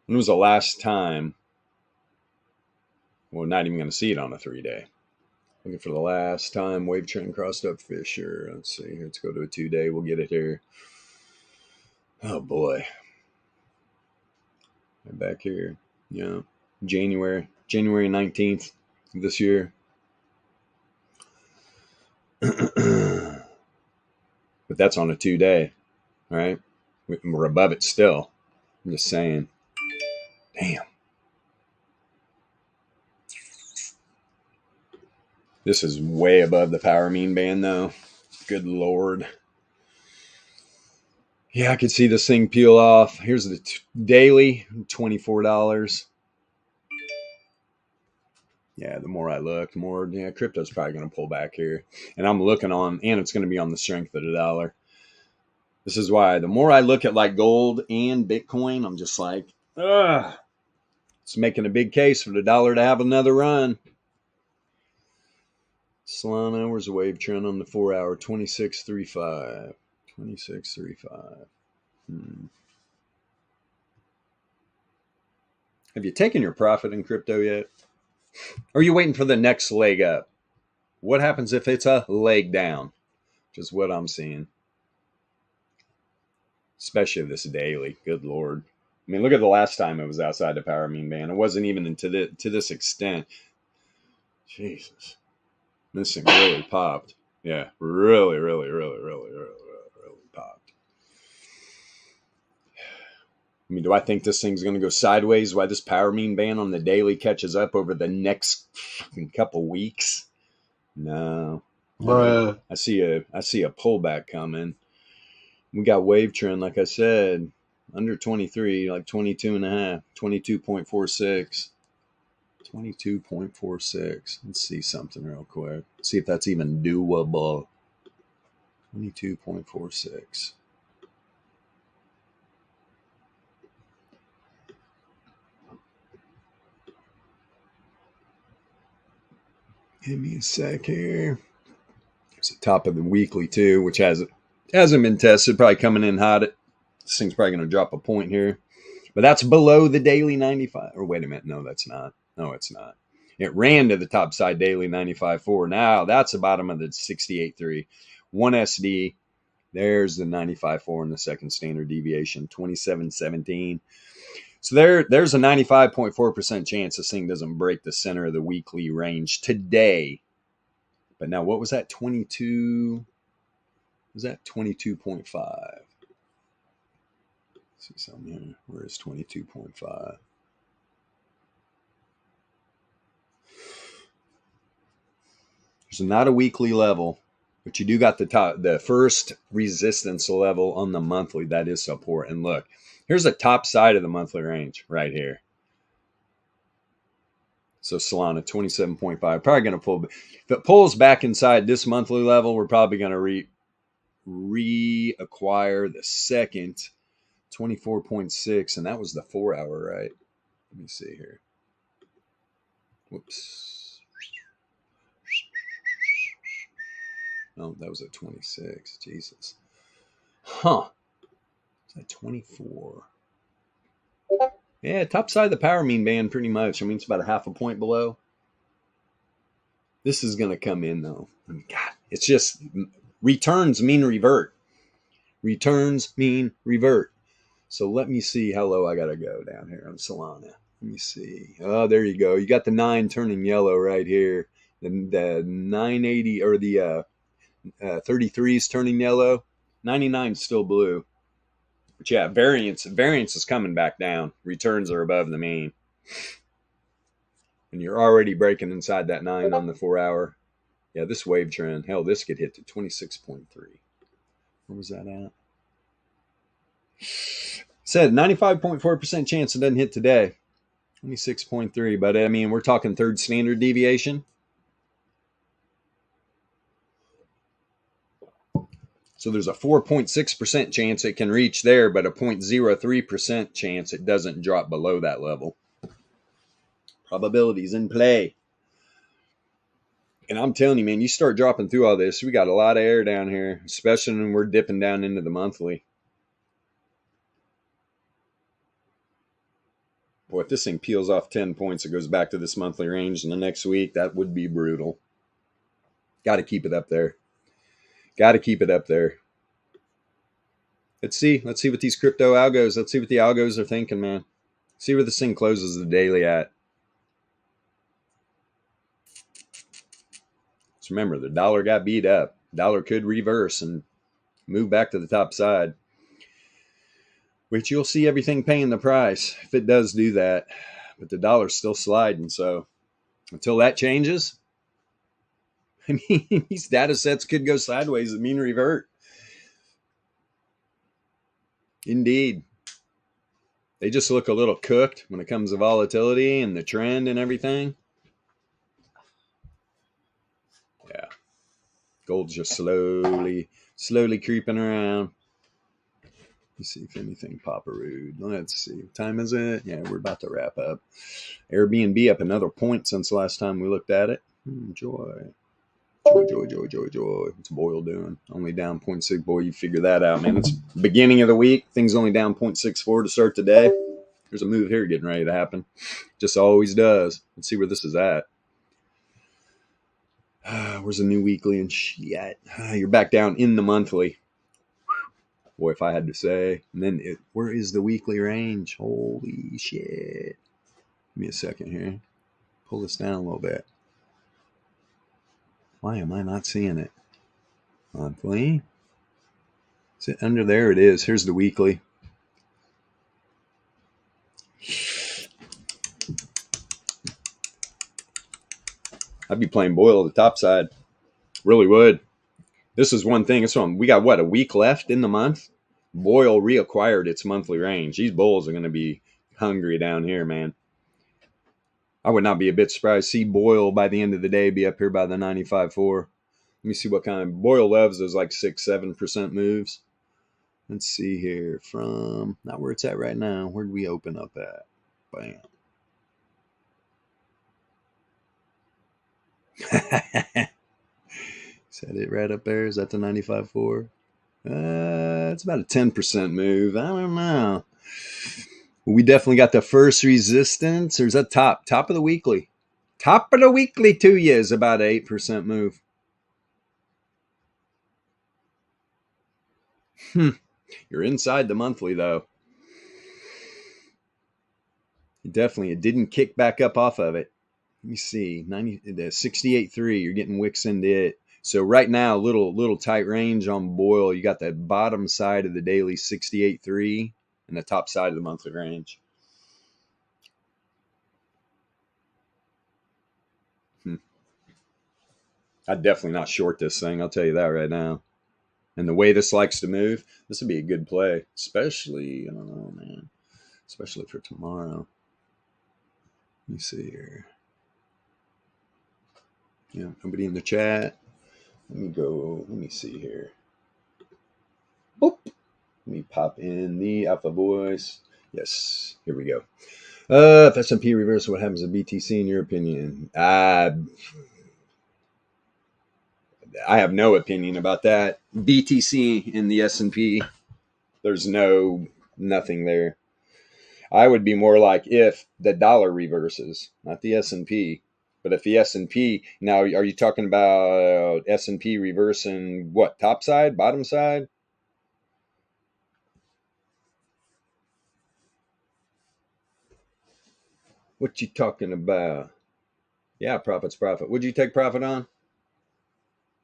When was the last time? Well, not even going to see it on a 3-day. Looking for the last time wave trend crossed up Fisher. Let's see. Let's go to a 2-day. We'll get it here. Oh, boy. Right back here. Yeah. January 19th of this year. But that's on a 2-day. All right. We're above it still. I'm just saying. Damn. This is way above the power mean band, though. Good Lord. Yeah, I could see this thing peel off. Here's the daily, $24. Yeah, the more I look, the more, crypto's probably going to pull back here. And I'm looking on, and it's going to be on the strength of the dollar. This is why the more I look at like gold and Bitcoin, I'm just like, ugh. It's making a big case for the dollar to have another run. Solana, where's the wave trend on the 4-hour? 26.35. 26.35. Have you taken your profit in crypto yet? Or are you waiting for the next leg up? What happens if it's a leg down? Just what I'm seeing. Especially this daily. Good Lord. I mean, look at the last time it was outside the power mean band. It wasn't even to this extent. Jesus. This thing really popped. Yeah, really popped. I mean, do I think this thing's going to go sideways? Why this power mean band on the daily catches up over the next couple weeks? No. Bruh. I see a pullback coming. We got wave trend, like I said, under 23, like 22 and a half, 22.46. 22.46. Let's see something real quick. See if that's even doable. 22.46. Give me a sec here. It's the top of the weekly too, which hasn't been tested. Probably coming in hot. This thing's probably going to drop a point here. But that's below the daily 95. Or wait a minute. No, that's not. No, it's not. It ran to the top side daily 95.4. Now that's the bottom of the 68.3. 1 SD. There's the 95.4 in the second standard deviation. 27.17. So there's a 95.4% chance this thing doesn't break the center of the weekly range today. But now what was that? 22? Was that 22.5? See something here. Where is 22.5? There's not a weekly level, but you do got the first resistance level on the monthly. That is support. And look, here's the top side of the monthly range right here. So Solana 27.5, probably going to pull. If it pulls back inside this monthly level, we're probably going to reacquire the second 24.6, and that was the 4 hour, right? Let me see here. Whoops. Oh, that was at 26. Jesus. Huh. Is that 24? Yeah, top side of the power mean band pretty much. I mean, it's about a half a point below. This is going to come in, though. I mean, God, it's just returns mean revert. Returns mean revert. So let me see how low I got to go down here on Solana. Let me see. Oh, there you go. You got the 9 turning yellow right here. The 980 or the 33 is turning yellow. 99 is still blue. But yeah, variance is coming back down. Returns are above the mean. And you're already breaking inside that 9 on the 4 hour. Yeah, this wave trend, hell, this could hit to 26.3. Where was that at? Said 95.4% chance it doesn't hit today. 26.3, but I mean, we're talking third standard deviation. So there's a 4.6% chance it can reach there, but a 0.03% chance it doesn't drop below that level. Probabilities in play. And I'm telling you, man, you start dropping through all this, we got a lot of air down here, especially when we're dipping down into the monthly. Boy, if this thing peels off 10 points, it goes back to this monthly range in the next week, that would be brutal. Got to keep it up there. Got to keep it up there. Let's see what these crypto algos, let's see what the algos are thinking, man. See where this thing closes the daily at. So remember, the dollar got beat up. Dollar could reverse and move back to the top side, which you'll see everything paying the price if it does do that. But the dollar's still sliding. So until that changes, I mean, these data sets could go sideways and mean revert. Indeed. They just look a little cooked when it comes to volatility and the trend and everything. Yeah. Gold's just slowly creeping around. Let's see if anything pop-a-rood. Let's see. What time is it? Yeah, we're about to wrap up. Airbnb up another point since the last time we looked at it. Joy. What's Boyle doing? Only down 0.6. Boy, you figure that out, man. It's beginning of the week. Things only down 0.64 to start the day. There's a move here getting ready to happen. Just always does. Let's see where this is at. Where's the new weekly and shit? You're back down in the monthly. Boy, if I had to say. And then where is the weekly range? Holy shit. Give me a second here. Pull this down a little bit. Why am I not seeing it? Monthly? Is it under there? It is. Here's the weekly. I'd be playing Boyle at the top side. Really would. This is one thing. It's on. We got, what, a week left in the month? Boyle reacquired its monthly range. These bulls are going to be hungry down here, man. I would not be a bit surprised to see Boyle by the end of the day be up here by the 95.4. Let me see what kind of Boyle loves those like 6-7% moves. Let's see here from not where it's at right now. Where did we open up at? Bam. Is that it right up there? Is that the 95.4? It's about a 10% move. I don't know. We definitely got the first resistance. There's a top of the weekly. Top of the weekly to you is about an 8% move. You're inside the monthly, though. It didn't kick back up off of it. Let me see. The 68.3, you're getting wicks into it. So right now, little tight range on Boyle. You got the bottom side of the daily 68.3 and the top side of the monthly range. I'd definitely not short this thing. I'll tell you that right now. And the way this likes to move, this would be a good play. Especially, I don't know, man. Especially for tomorrow. Let me see here. Yeah, nobody in the chat. Let me see here. me pop in the alpha voice. Yes, here we go. If S&P reverses, what happens to BTC in your opinion? I have no opinion about that. BTC in the S&P, there's nothing there. I would be more like if the dollar reverses, not the S&P. But if the S&P, now are you talking about S&P reversing what, top side, bottom side? What you talking about? Yeah, profit's profit. Would you take profit on?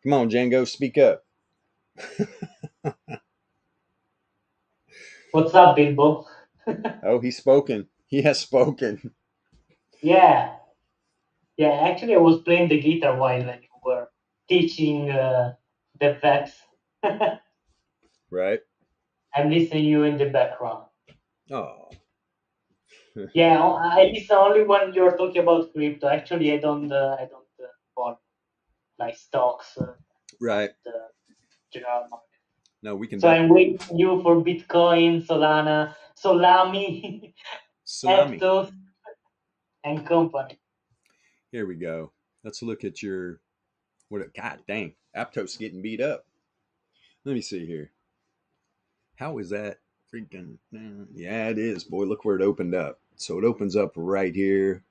Come on, Django, speak up. What's up, Bilbo? Oh, he's spoken. He has spoken. Yeah, actually, I was playing the guitar while you were teaching the VEPS. Right? I'm listening you in the background. Oh. Yeah, I listen only when you're talking about crypto. Actually, I don't follow like stocks, Right. the general market. No, we can So I'm waiting you for Bitcoin, Solana, Solami, Salami. Aptos, and company. Here we go. Let's look at your God dang, Aptos getting beat up. Let me see here. How is that freaking? Yeah, it is. Boy, look where it opened up. So it opens up right here.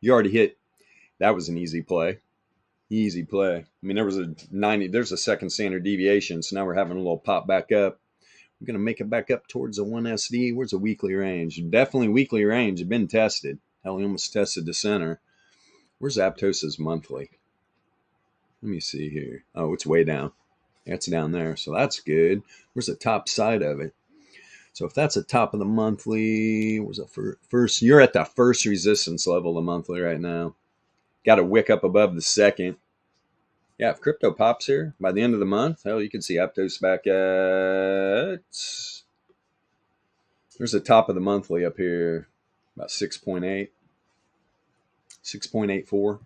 You already hit. That was an easy play. Easy play. I mean, there was a 90. There's a second standard deviation. So now we're having a little pop back up. We're gonna make it back up towards the 1SD. Where's the weekly range? Definitely weekly range. It's been tested. Hell, we almost tested the center. Where's Aptos's monthly? Let me see here. Oh, it's way down. It's down there. So that's good. Where's the top side of it? So if that's the top of the monthly, where's the first? You're at the first resistance level of the monthly right now. Got to wick up above the second. Yeah, if crypto pops here by the end of the month, hell, you can see Aptos back at. There's the top of the monthly up here, about 6.8, 6.84.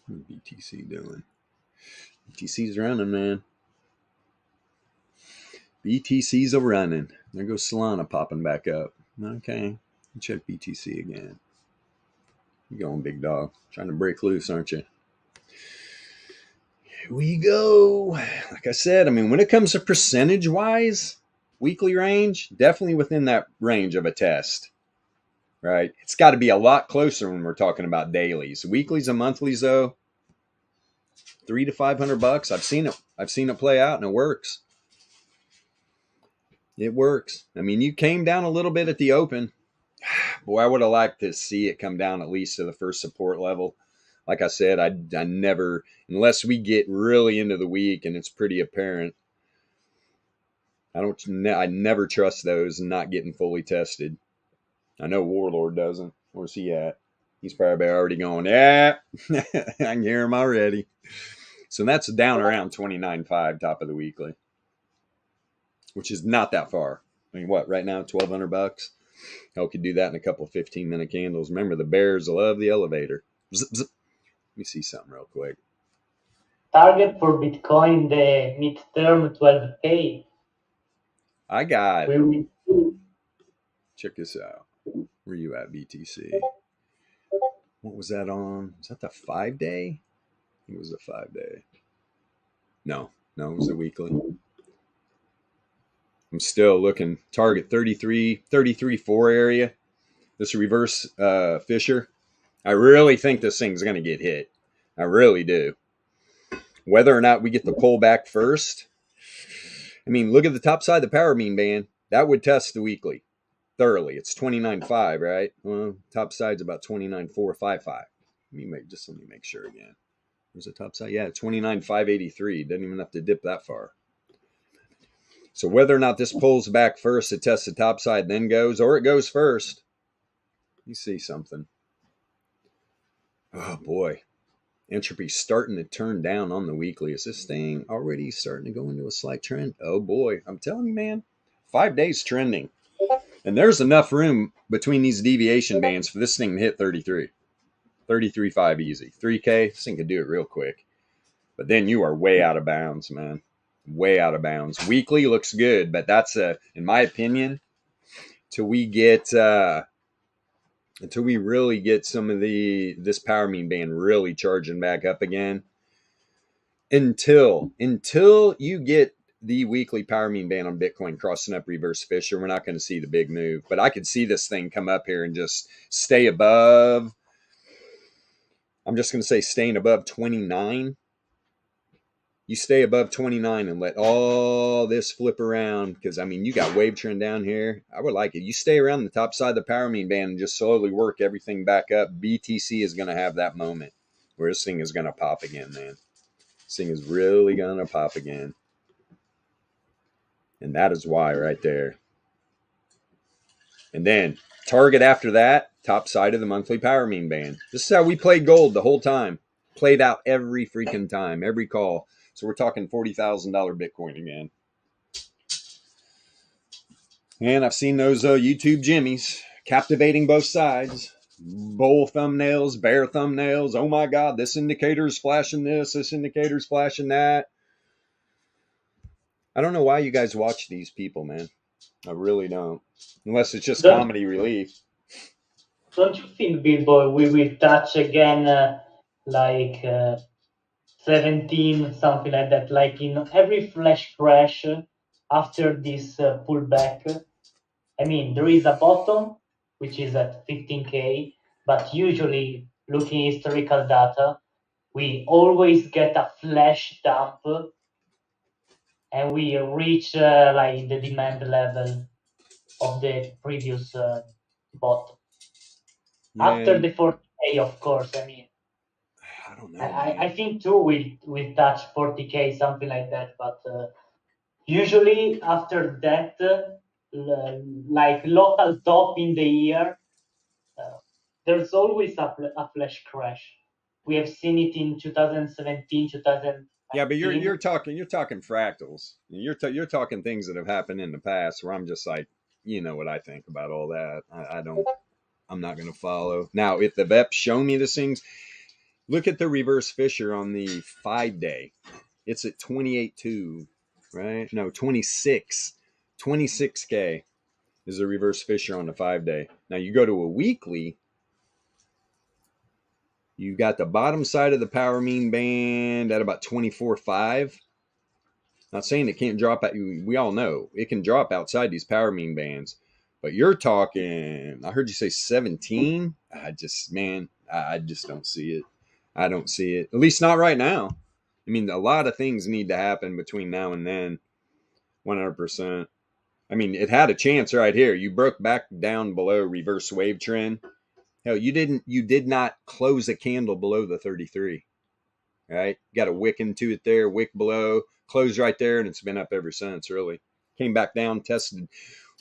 What's BTC doing? BTC's running, man. BTC's a running. There goes Solana popping back up. Okay, check BTC again. You going, big dog? Trying to break loose, aren't you? Here we go. Like I said, I mean, when it comes to percentage-wise, weekly range, definitely within that range of a test, right? It's got to be a lot closer when we're talking about dailies. Weeklies and monthlies, though, $300 to $500. I've seen it. I've seen it play out, and it works. It works. I mean, you came down a little bit at the open. Boy, I would have liked to see it come down at least to the first support level. Like I said, I never, unless we get really into the week and it's pretty apparent, I never trust those not getting fully tested. I know Warlord doesn't. Where's he at? He's probably already going, yeah, I can hear him already. So that's down around 29.5 top of the weekly, which is not that far. I mean, what, right now, $1,200? Hell, could do that in a couple of 15-minute candles. Remember, the bears love the elevator. Zip, zip. Let me see something real quick. Target for Bitcoin, the midterm 12K. I got. We will Check this out. Where you at, BTC? What was that on? Was that the 5-day? It was the 5-day. No, it was the weekly. I'm still looking. Target 33.4 area. This reverse Fisher. I really think this thing's going to get hit. I really do. Whether or not we get the pullback first. I mean, look at the top side of the power mean band. That would test the weekly thoroughly. It's 29.5, right? Well, top side's about 29.455. Let me make sure again. Where's the top side? Yeah, 29.583. Doesn't even have to dip that far. So whether or not this pulls back first, it tests the top side, then goes, or it goes first. You see something. Oh boy. Entropy starting to turn down on the weekly. Is this thing already starting to go into a slight trend? Oh boy. I'm telling you, man. 5 days trending. And there's enough room between these deviation bands for this thing to hit 33. 33.5 easy. 3K, this thing could do it real quick. But then you are way out of bounds, man. Way out of bounds. Weekly looks good, but that's in my opinion, till we really get some of this power mean band really charging back up again. Until you get the weekly power mean band on Bitcoin crossing up reverse Fisher, we're not going to see the big move. But I could see this thing come up here and just stay above. I'm just going to say staying above 29. You stay above 29 and let all this flip around, because I mean, you got wave trend down here. I would like it. You stay around the top side of the power mean band and just slowly work everything back up. BTC is going to have that moment where this thing is going to pop again, man. This thing is really going to pop again. And that is why right there. And then target after that, top side of the monthly power mean band. This is how we played gold the whole time. Played out every freaking time, every call. So we're talking $40,000 Bitcoin again. And I've seen those YouTube jimmies captivating both sides. Bull thumbnails, bear thumbnails. Oh my God, this indicator's flashing this indicator's flashing that. I don't know why you guys watch these people, man. I really don't. Unless it's just comedy relief. Don't you think, Billboy, we will touch again like 17, something like that, like in every flash crash after this pullback? I mean, there is a bottom, which is at 15K, but usually looking historical data, we always get a flash dump and we reach like the demand level of the previous bottom. After the 40K, of course, I mean. I don't know. I think too we touch 40K, something like that, but usually after that, like local top in the year, there's always a flash crash. We have seen it in 2017, 2019. Yeah, but you're talking fractals. You're talking things that have happened in the past where I'm just like, you know what I think about all that. I'm not going to follow. Now, if the VEPS show me the things, look at the reverse Fisher on the 5-day. It's at 28.2, right? No, 26. 26K is the reverse Fisher on the 5-day. Now you go to a weekly, you got the bottom side of the power mean band at about 24.5. Not saying it can't drop out. We all know it can drop outside these power mean bands, but you're talking, I heard you say 17. I just don't see it. I don't see it. At least not right now. I mean, a lot of things need to happen between now and then. 100%. I mean, it had a chance right here. You broke back down below reverse wave trend. Hell, you did not close a candle below the 33. Right? Got a wick into it there, wick below, closed right there, and it's been up ever since, really. Came back down, tested.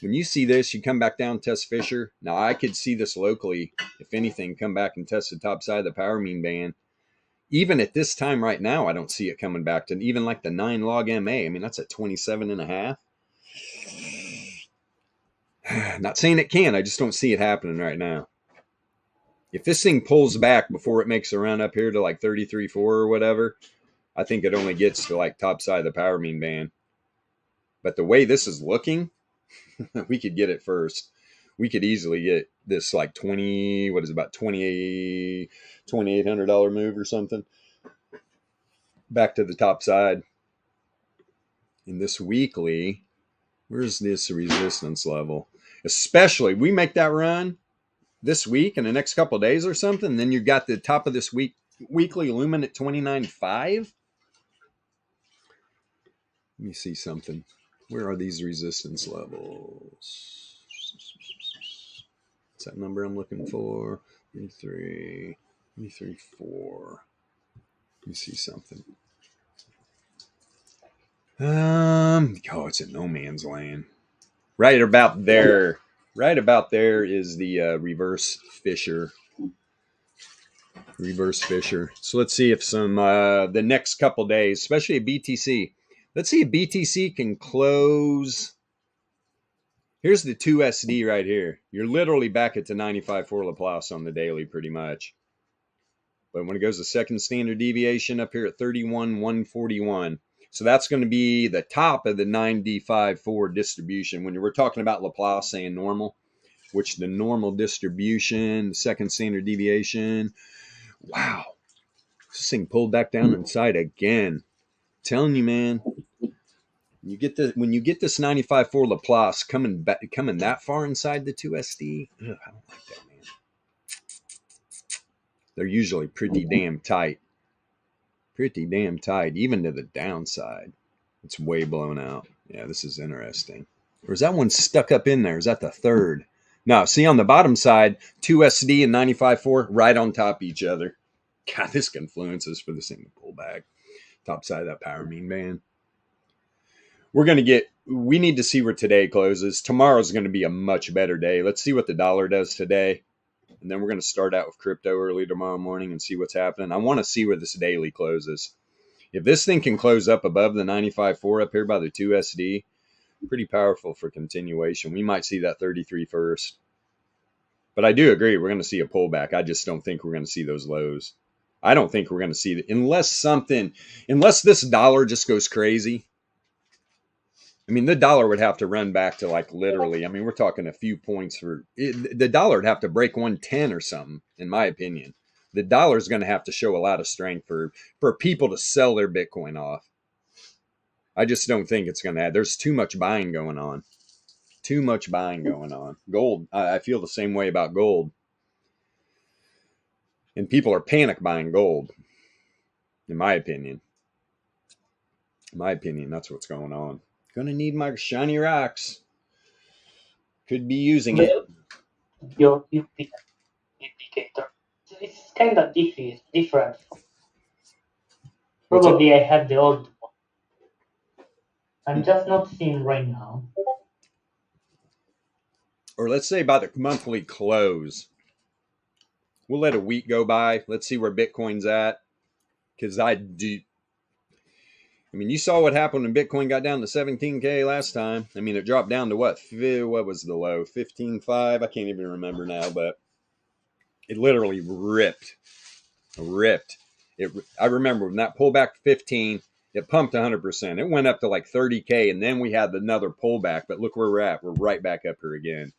When you see this, you come back down, test Fisher. Now, I could see this locally, if anything, come back and test the top side of the power mean band. Even at this time right now, I don't see it coming back to even like the 9 log MA. I mean, that's at 27.5. Not saying it can. I just don't see it happening right now. If this thing pulls back before it makes a run up here to like 33.4 or whatever, I think it only gets to like top side of the power mean band. But the way this is looking, we could get it first. We could easily get this like about $2,800 move or something back to the top side. In this weekly, where's this resistance level? Especially, we make that run this week in the next couple of days or something, then you got the top of this weekly lumen at 29.5. Let me see something. Where are these resistance levels? What's that number I'm looking for? 334. Let me see something. It's in no man's land. Right about there is the reverse Fisher. So let's see if some the next couple days, especially at BTC. Let's see if BTC can close. Here's the 2SD right here. You're literally back at the 95 for Laplace on the daily, pretty much. But when it goes to second standard deviation up here at 31,141. So that's going to be the top of the 95.4 distribution. When we're talking about Laplace saying normal, which the normal distribution, second standard deviation. Wow. This thing pulled back down inside again. I'm telling you, man. When you get this 95.4 Laplace coming that far inside the 2SD, I don't like that, man. They're usually pretty damn tight. Pretty damn tight, even to the downside. It's way blown out. Yeah, this is interesting. Or is that one stuck up in there? Is that the third? No, see on the bottom side, 2SD and 95.4 right on top of each other. God, this confluence is for this thing to pull back. Top side of that power mean band. We need to see where today closes. Tomorrow's going to be a much better day. Let's see what the dollar does today. And then we're going to start out with crypto early tomorrow morning and see what's happening. I want to see where this daily closes. If this thing can close up above the 95.4 up here by the 2SD, pretty powerful for continuation. We might see that 33 first. But I do agree we're going to see a pullback. I just don't think we're going to see those lows. I don't think we're going to see that unless this dollar just goes crazy. I mean, the dollar would have to run back to like literally, I mean, we're talking a few points for it. The dollar would have to break 110 or something, in my opinion. The dollar is going to have to show a lot of strength for people to sell their Bitcoin off. I just don't think it's going to. There's too much buying going on. Too much buying going on. Gold, I feel the same way about gold. And people are panic buying gold, in my opinion. In my opinion, that's what's going on. Gonna need my shiny rocks. Could be using it. Your indicator. It's kind of different. Probably I have the old one. I'm just not seeing right now. Or let's say by the monthly close. We'll let a week go by. Let's see where Bitcoin's at. Because I mean, you saw what happened when Bitcoin got down to 17K last time. I mean, it dropped down to what? What was the low? 15.5? I can't even remember now, but it literally ripped. I remember when that pullback 15, it pumped 100%. It went up to like 30K, and then we had another pullback. But look where we're at. We're right back up here again.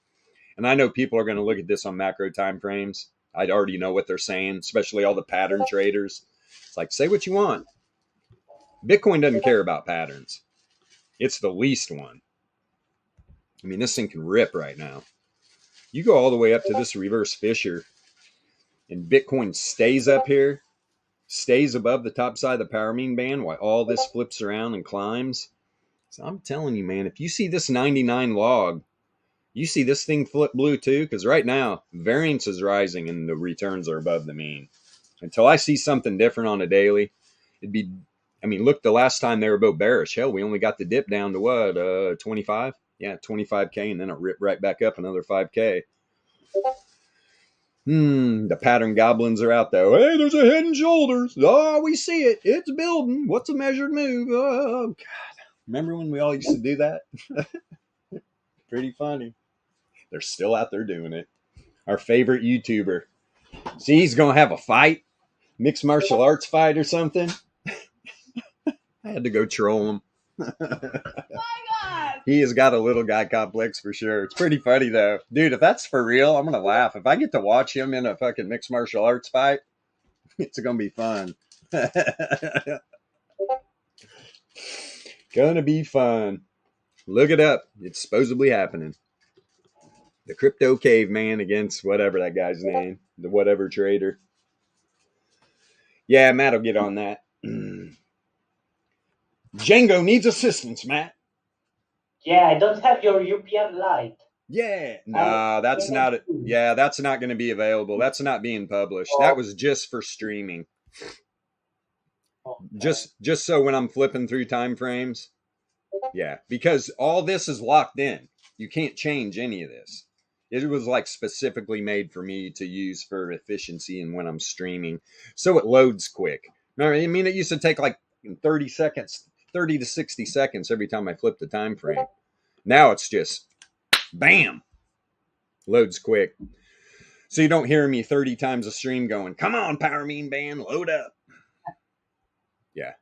And I know people are going to look at this on macro time frames. I already know what they're saying, especially all the pattern traders. It's like, say what you want. Bitcoin doesn't care about patterns. It's the least one. I mean, this thing can rip right now. You go all the way up to this reverse fissure, and Bitcoin stays up here, stays above the top side of the power mean band while all this flips around and climbs. So I'm telling you, man, if you see this 99 log, you see this thing flip blue too, because right now, variance is rising and the returns are above the mean. Until I see something different on a daily, look, the last time they were both bearish. Hell, we only got the dip down to what, 25? Yeah, 25K, and then it ripped right back up another 5K. The pattern goblins are out there. Hey, there's a head and shoulders. Oh, we see it. It's building. What's a measured move? Oh, God. Remember when we all used to do that? Pretty funny. They're still out there doing it. Our favorite YouTuber. See, he's going to have a fight. Mixed martial arts fight or something. I had to go troll him. My God. He has got a little guy complex for sure. It's pretty funny though. Dude, if that's for real, I'm going to laugh. If I get to watch him in a fucking mixed martial arts fight, it's going to be fun. Gonna be fun. Look it up. It's supposedly happening. The crypto caveman against whatever that guy's name. The whatever trader. Yeah, Matt will get on that. Django needs assistance, Matt. Yeah, I don't have your UPN Lite. Yeah, no, that's not it. Yeah, that's not going to be available. That's not being published. That was just for streaming. Okay. Just so when I'm flipping through time frames. Yeah, because all this is locked in. You can't change any of this. It was like specifically made for me to use for efficiency and when I'm streaming. So it loads quick. I mean, it used to take like 30 seconds, 30 to 60 seconds every time I flip the time frame. Now it's just bam, loads quick. So you don't hear me 30 times a stream going, come on, Power Mean Band, load up. Yeah.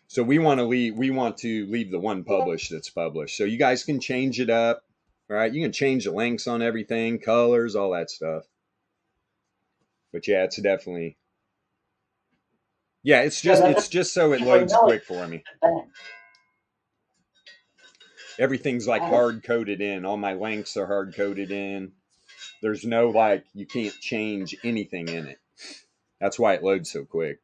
So we want to leave the one published that's published. So you guys can change it up. All right. You can change the lengths on everything, colors, all that stuff. But yeah, it's definitely. Yeah, it's just so it loads quick for me. Everything's like hard coded in. All my lengths are hard coded in. There's no like you can't change anything in it. That's why it loads so quick.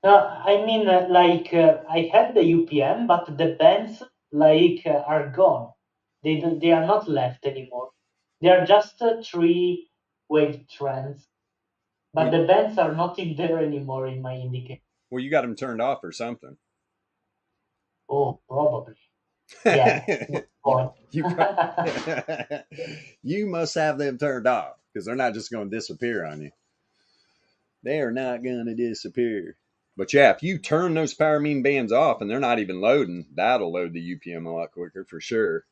I mean, I have the UPM, but the bands are gone. They are not left anymore. They are just 3 wave trends, but the bands are not in there anymore in my indicator. Well, you got them turned off or something. Oh, probably. Yeah. You must have them turned off because they're not just going to disappear on you. They are not going to disappear. But yeah, if you turn those Power Mean bands off and they're not even loading, that'll load the UPM a lot quicker for sure.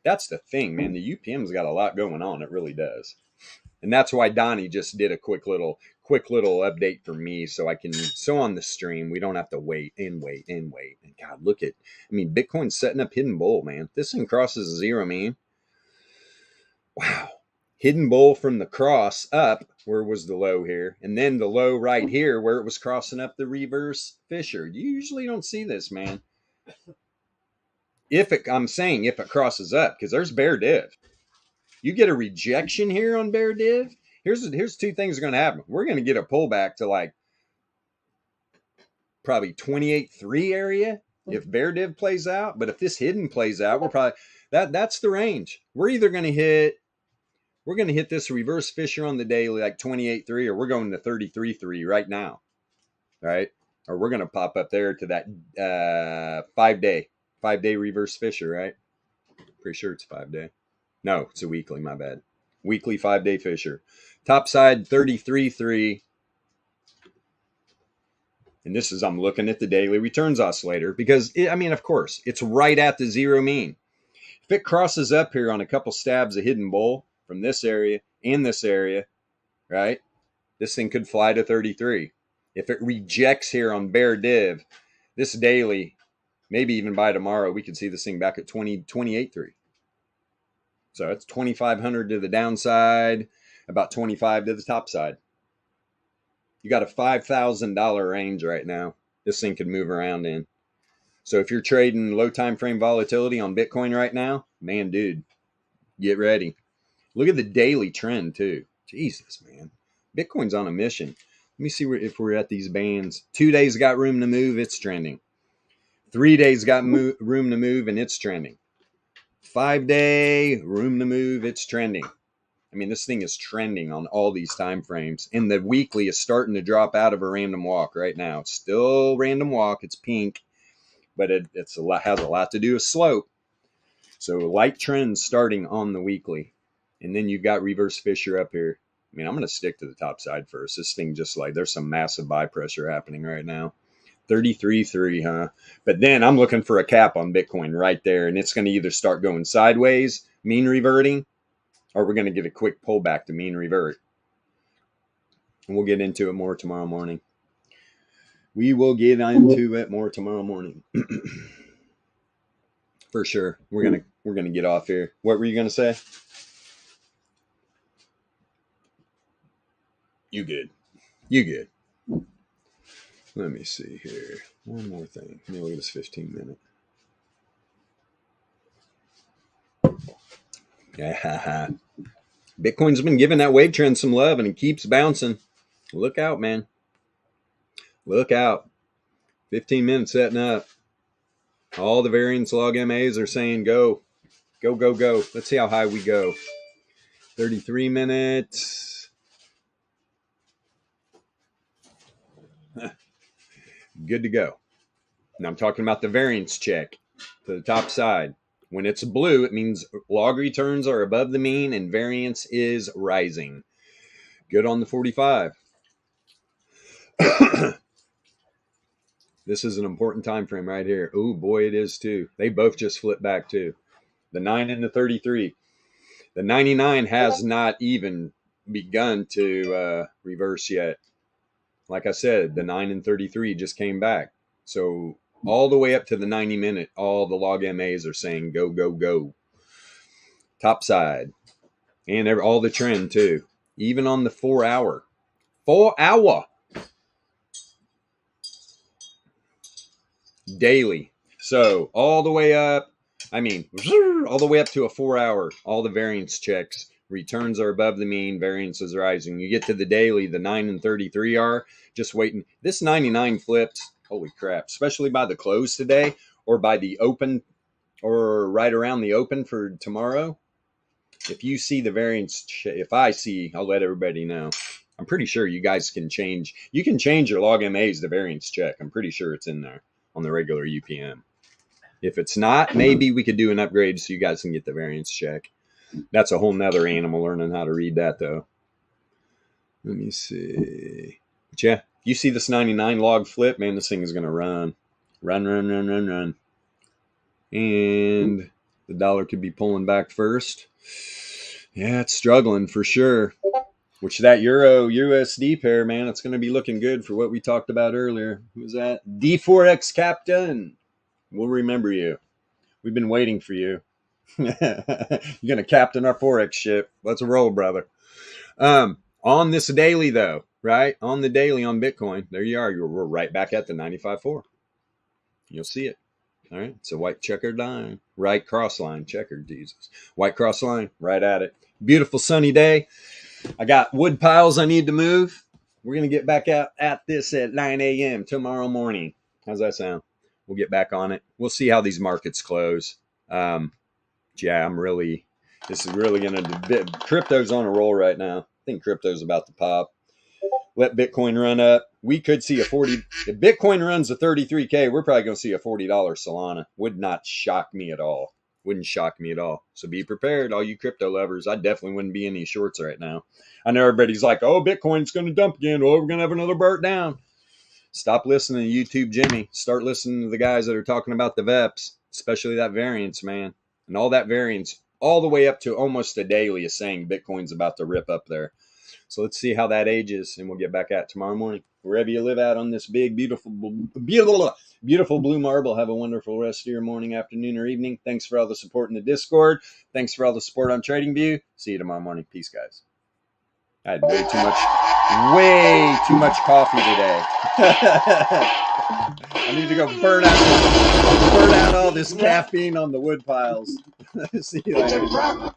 That's the thing, man. The UPM's got a lot going on. It really does. And that's why Donnie just did a quick little update for me so on the stream we don't have to wait. And God, look at, Bitcoin's setting up hidden bull, man. This thing crosses a zero mean. Wow. Hidden bull from the cross up, where was the low here, and then the low right here where it was crossing up the reverse fissure. You usually don't see this, man. If it crosses up, because there's bear div. You get a rejection here on bear div. Here's two things are going to happen. We're going to get a pullback to like probably 28.3 area if bear div plays out. But if this hidden plays out, we're probably that's the range. We're either going to hit this reverse fissure on the daily like 28.3, or we're going to 33.3 right now, right? Or we're going to pop up there to that 5 day reverse fissure, right? Pretty sure it's 5 day. No, it's a weekly, my bad. Weekly 5 day fissure. Top side 33.3. And this is, I'm looking at the daily returns oscillator because, of course, it's right at the zero mean. If it crosses up here on a couple stabs of hidden bull from this area and this area, right, this thing could fly to 33. If it rejects here on bear div, this daily, maybe even by tomorrow, we could see this thing back at 28.3. So it's 2,500 to the downside, about 25 to the top side. You got a $5,000 range right now. This thing could move around in. So if you're trading low time frame volatility on Bitcoin right now, man, dude, get ready. Look at the daily trend too. Jesus, man. Bitcoin's on a mission. Let me see if we're at these bands. 2 days got room to move, it's trending. 3 days got room to move, and it's trending. 5 day room to move, it's trending. This thing is trending on all these time frames, and the weekly is starting to drop out of a random walk right now. It's still random walk. It's pink, but it has a lot to do with slope. So light trends starting on the weekly, and then you've got reverse fissure up here. I'm going to stick to the top side first. This thing just like there's some massive buy pressure happening right now. 33.3, huh? But then I'm looking for a cap on Bitcoin right there, and it's going to either start going sideways, mean reverting, or we're going to get a quick pullback to mean revert. And we'll get into it more tomorrow morning. We will get into it more tomorrow morning. For sure. We're gonna get off here. What were you gonna say? You good. Let me see here. One more thing. Let me look at this 15 minute. Yeah. Bitcoin's been giving that wave trend some love, and it keeps bouncing. Look out, man. Look out. 15 minutes setting up. All the variance log MAs are saying go. Go, go, go. Let's see how high we go. 33 minutes. Good to go. Now I'm talking about the variance check to the top side. When it's blue, it means log returns are above the mean and variance is rising. Good on the 45. This is an important time frame right here. Oh boy, it is too. They both just flipped back too. The 9 and the 33. The 99 has not even begun to reverse yet. Like I said, the 9 and 33 just came back. So all the way up to the 90 minute, all the log MAs are saying go, go, go. Top side. And all the trend too. Even on the 4 hour. 4 hour. Daily. So all the way up. I mean, all the way up to a 4 hour. All the variance checks. Returns are above the mean. Variance is rising. You get to the daily. The 9 and 33 are just waiting. This 99 flips. Holy crap. Especially by the close today. Or by the open. Or right around the open for tomorrow. If you see the variance, if I see, I'll let everybody know. I'm pretty sure you guys can change. You can change your log MAs to variance check. I'm pretty sure it's in there on the regular UPM. If it's not, maybe we could do an upgrade so you guys can get the variance check. That's a whole nother animal, learning how to read that though. Let me see. But yeah, you see this 99 log flip, man, this thing is going to run. Run. And the dollar could be pulling back first. Yeah, it's struggling for sure. Which that Euro USD pair, man, it's going to be looking good for what we talked about earlier. Who was that? D4X Captain. We'll remember you. We've been waiting for you. You're going to captain our Forex ship. Let's roll, brother. On this daily, though, right? On the daily on Bitcoin, there you are. We're right back at the 95.4. You'll see it. All right. It's a white checkered line. Right cross line. Checkered, Jesus. White cross line. Right at it. Beautiful sunny day. I got wood piles I need to move. We're going to get back out at this at 9 a.m. tomorrow morning. How's that sound? We'll get back on it. We'll see how these markets close. Yeah, this is really going to, crypto's on a roll right now. I think crypto's about to pop. Let Bitcoin run up. We could see if Bitcoin runs to 33K, we're probably going to see a $40 Solana. Would not shock me at all. Wouldn't shock me at all. So be prepared, all you crypto lovers. I definitely wouldn't be in any shorts right now. I know everybody's like, oh, Bitcoin's going to dump again. Oh, we're going to have another burnt down. Stop listening to YouTube Jimmy. Start listening to the guys that are talking about the VEPS, especially that variance, man. And all that variance, all the way up to almost a daily, is saying Bitcoin's about to rip up there. So let's see how that ages, and we'll get back at tomorrow morning. Wherever you live out on this big, beautiful blue marble, have a wonderful rest of your morning, afternoon, or evening. Thanks for all the support in the Discord. Thanks for all the support on TradingView. See you tomorrow morning. Peace, guys. I had way too much coffee today. I need to go burn out all this caffeine on the wood piles. See you later.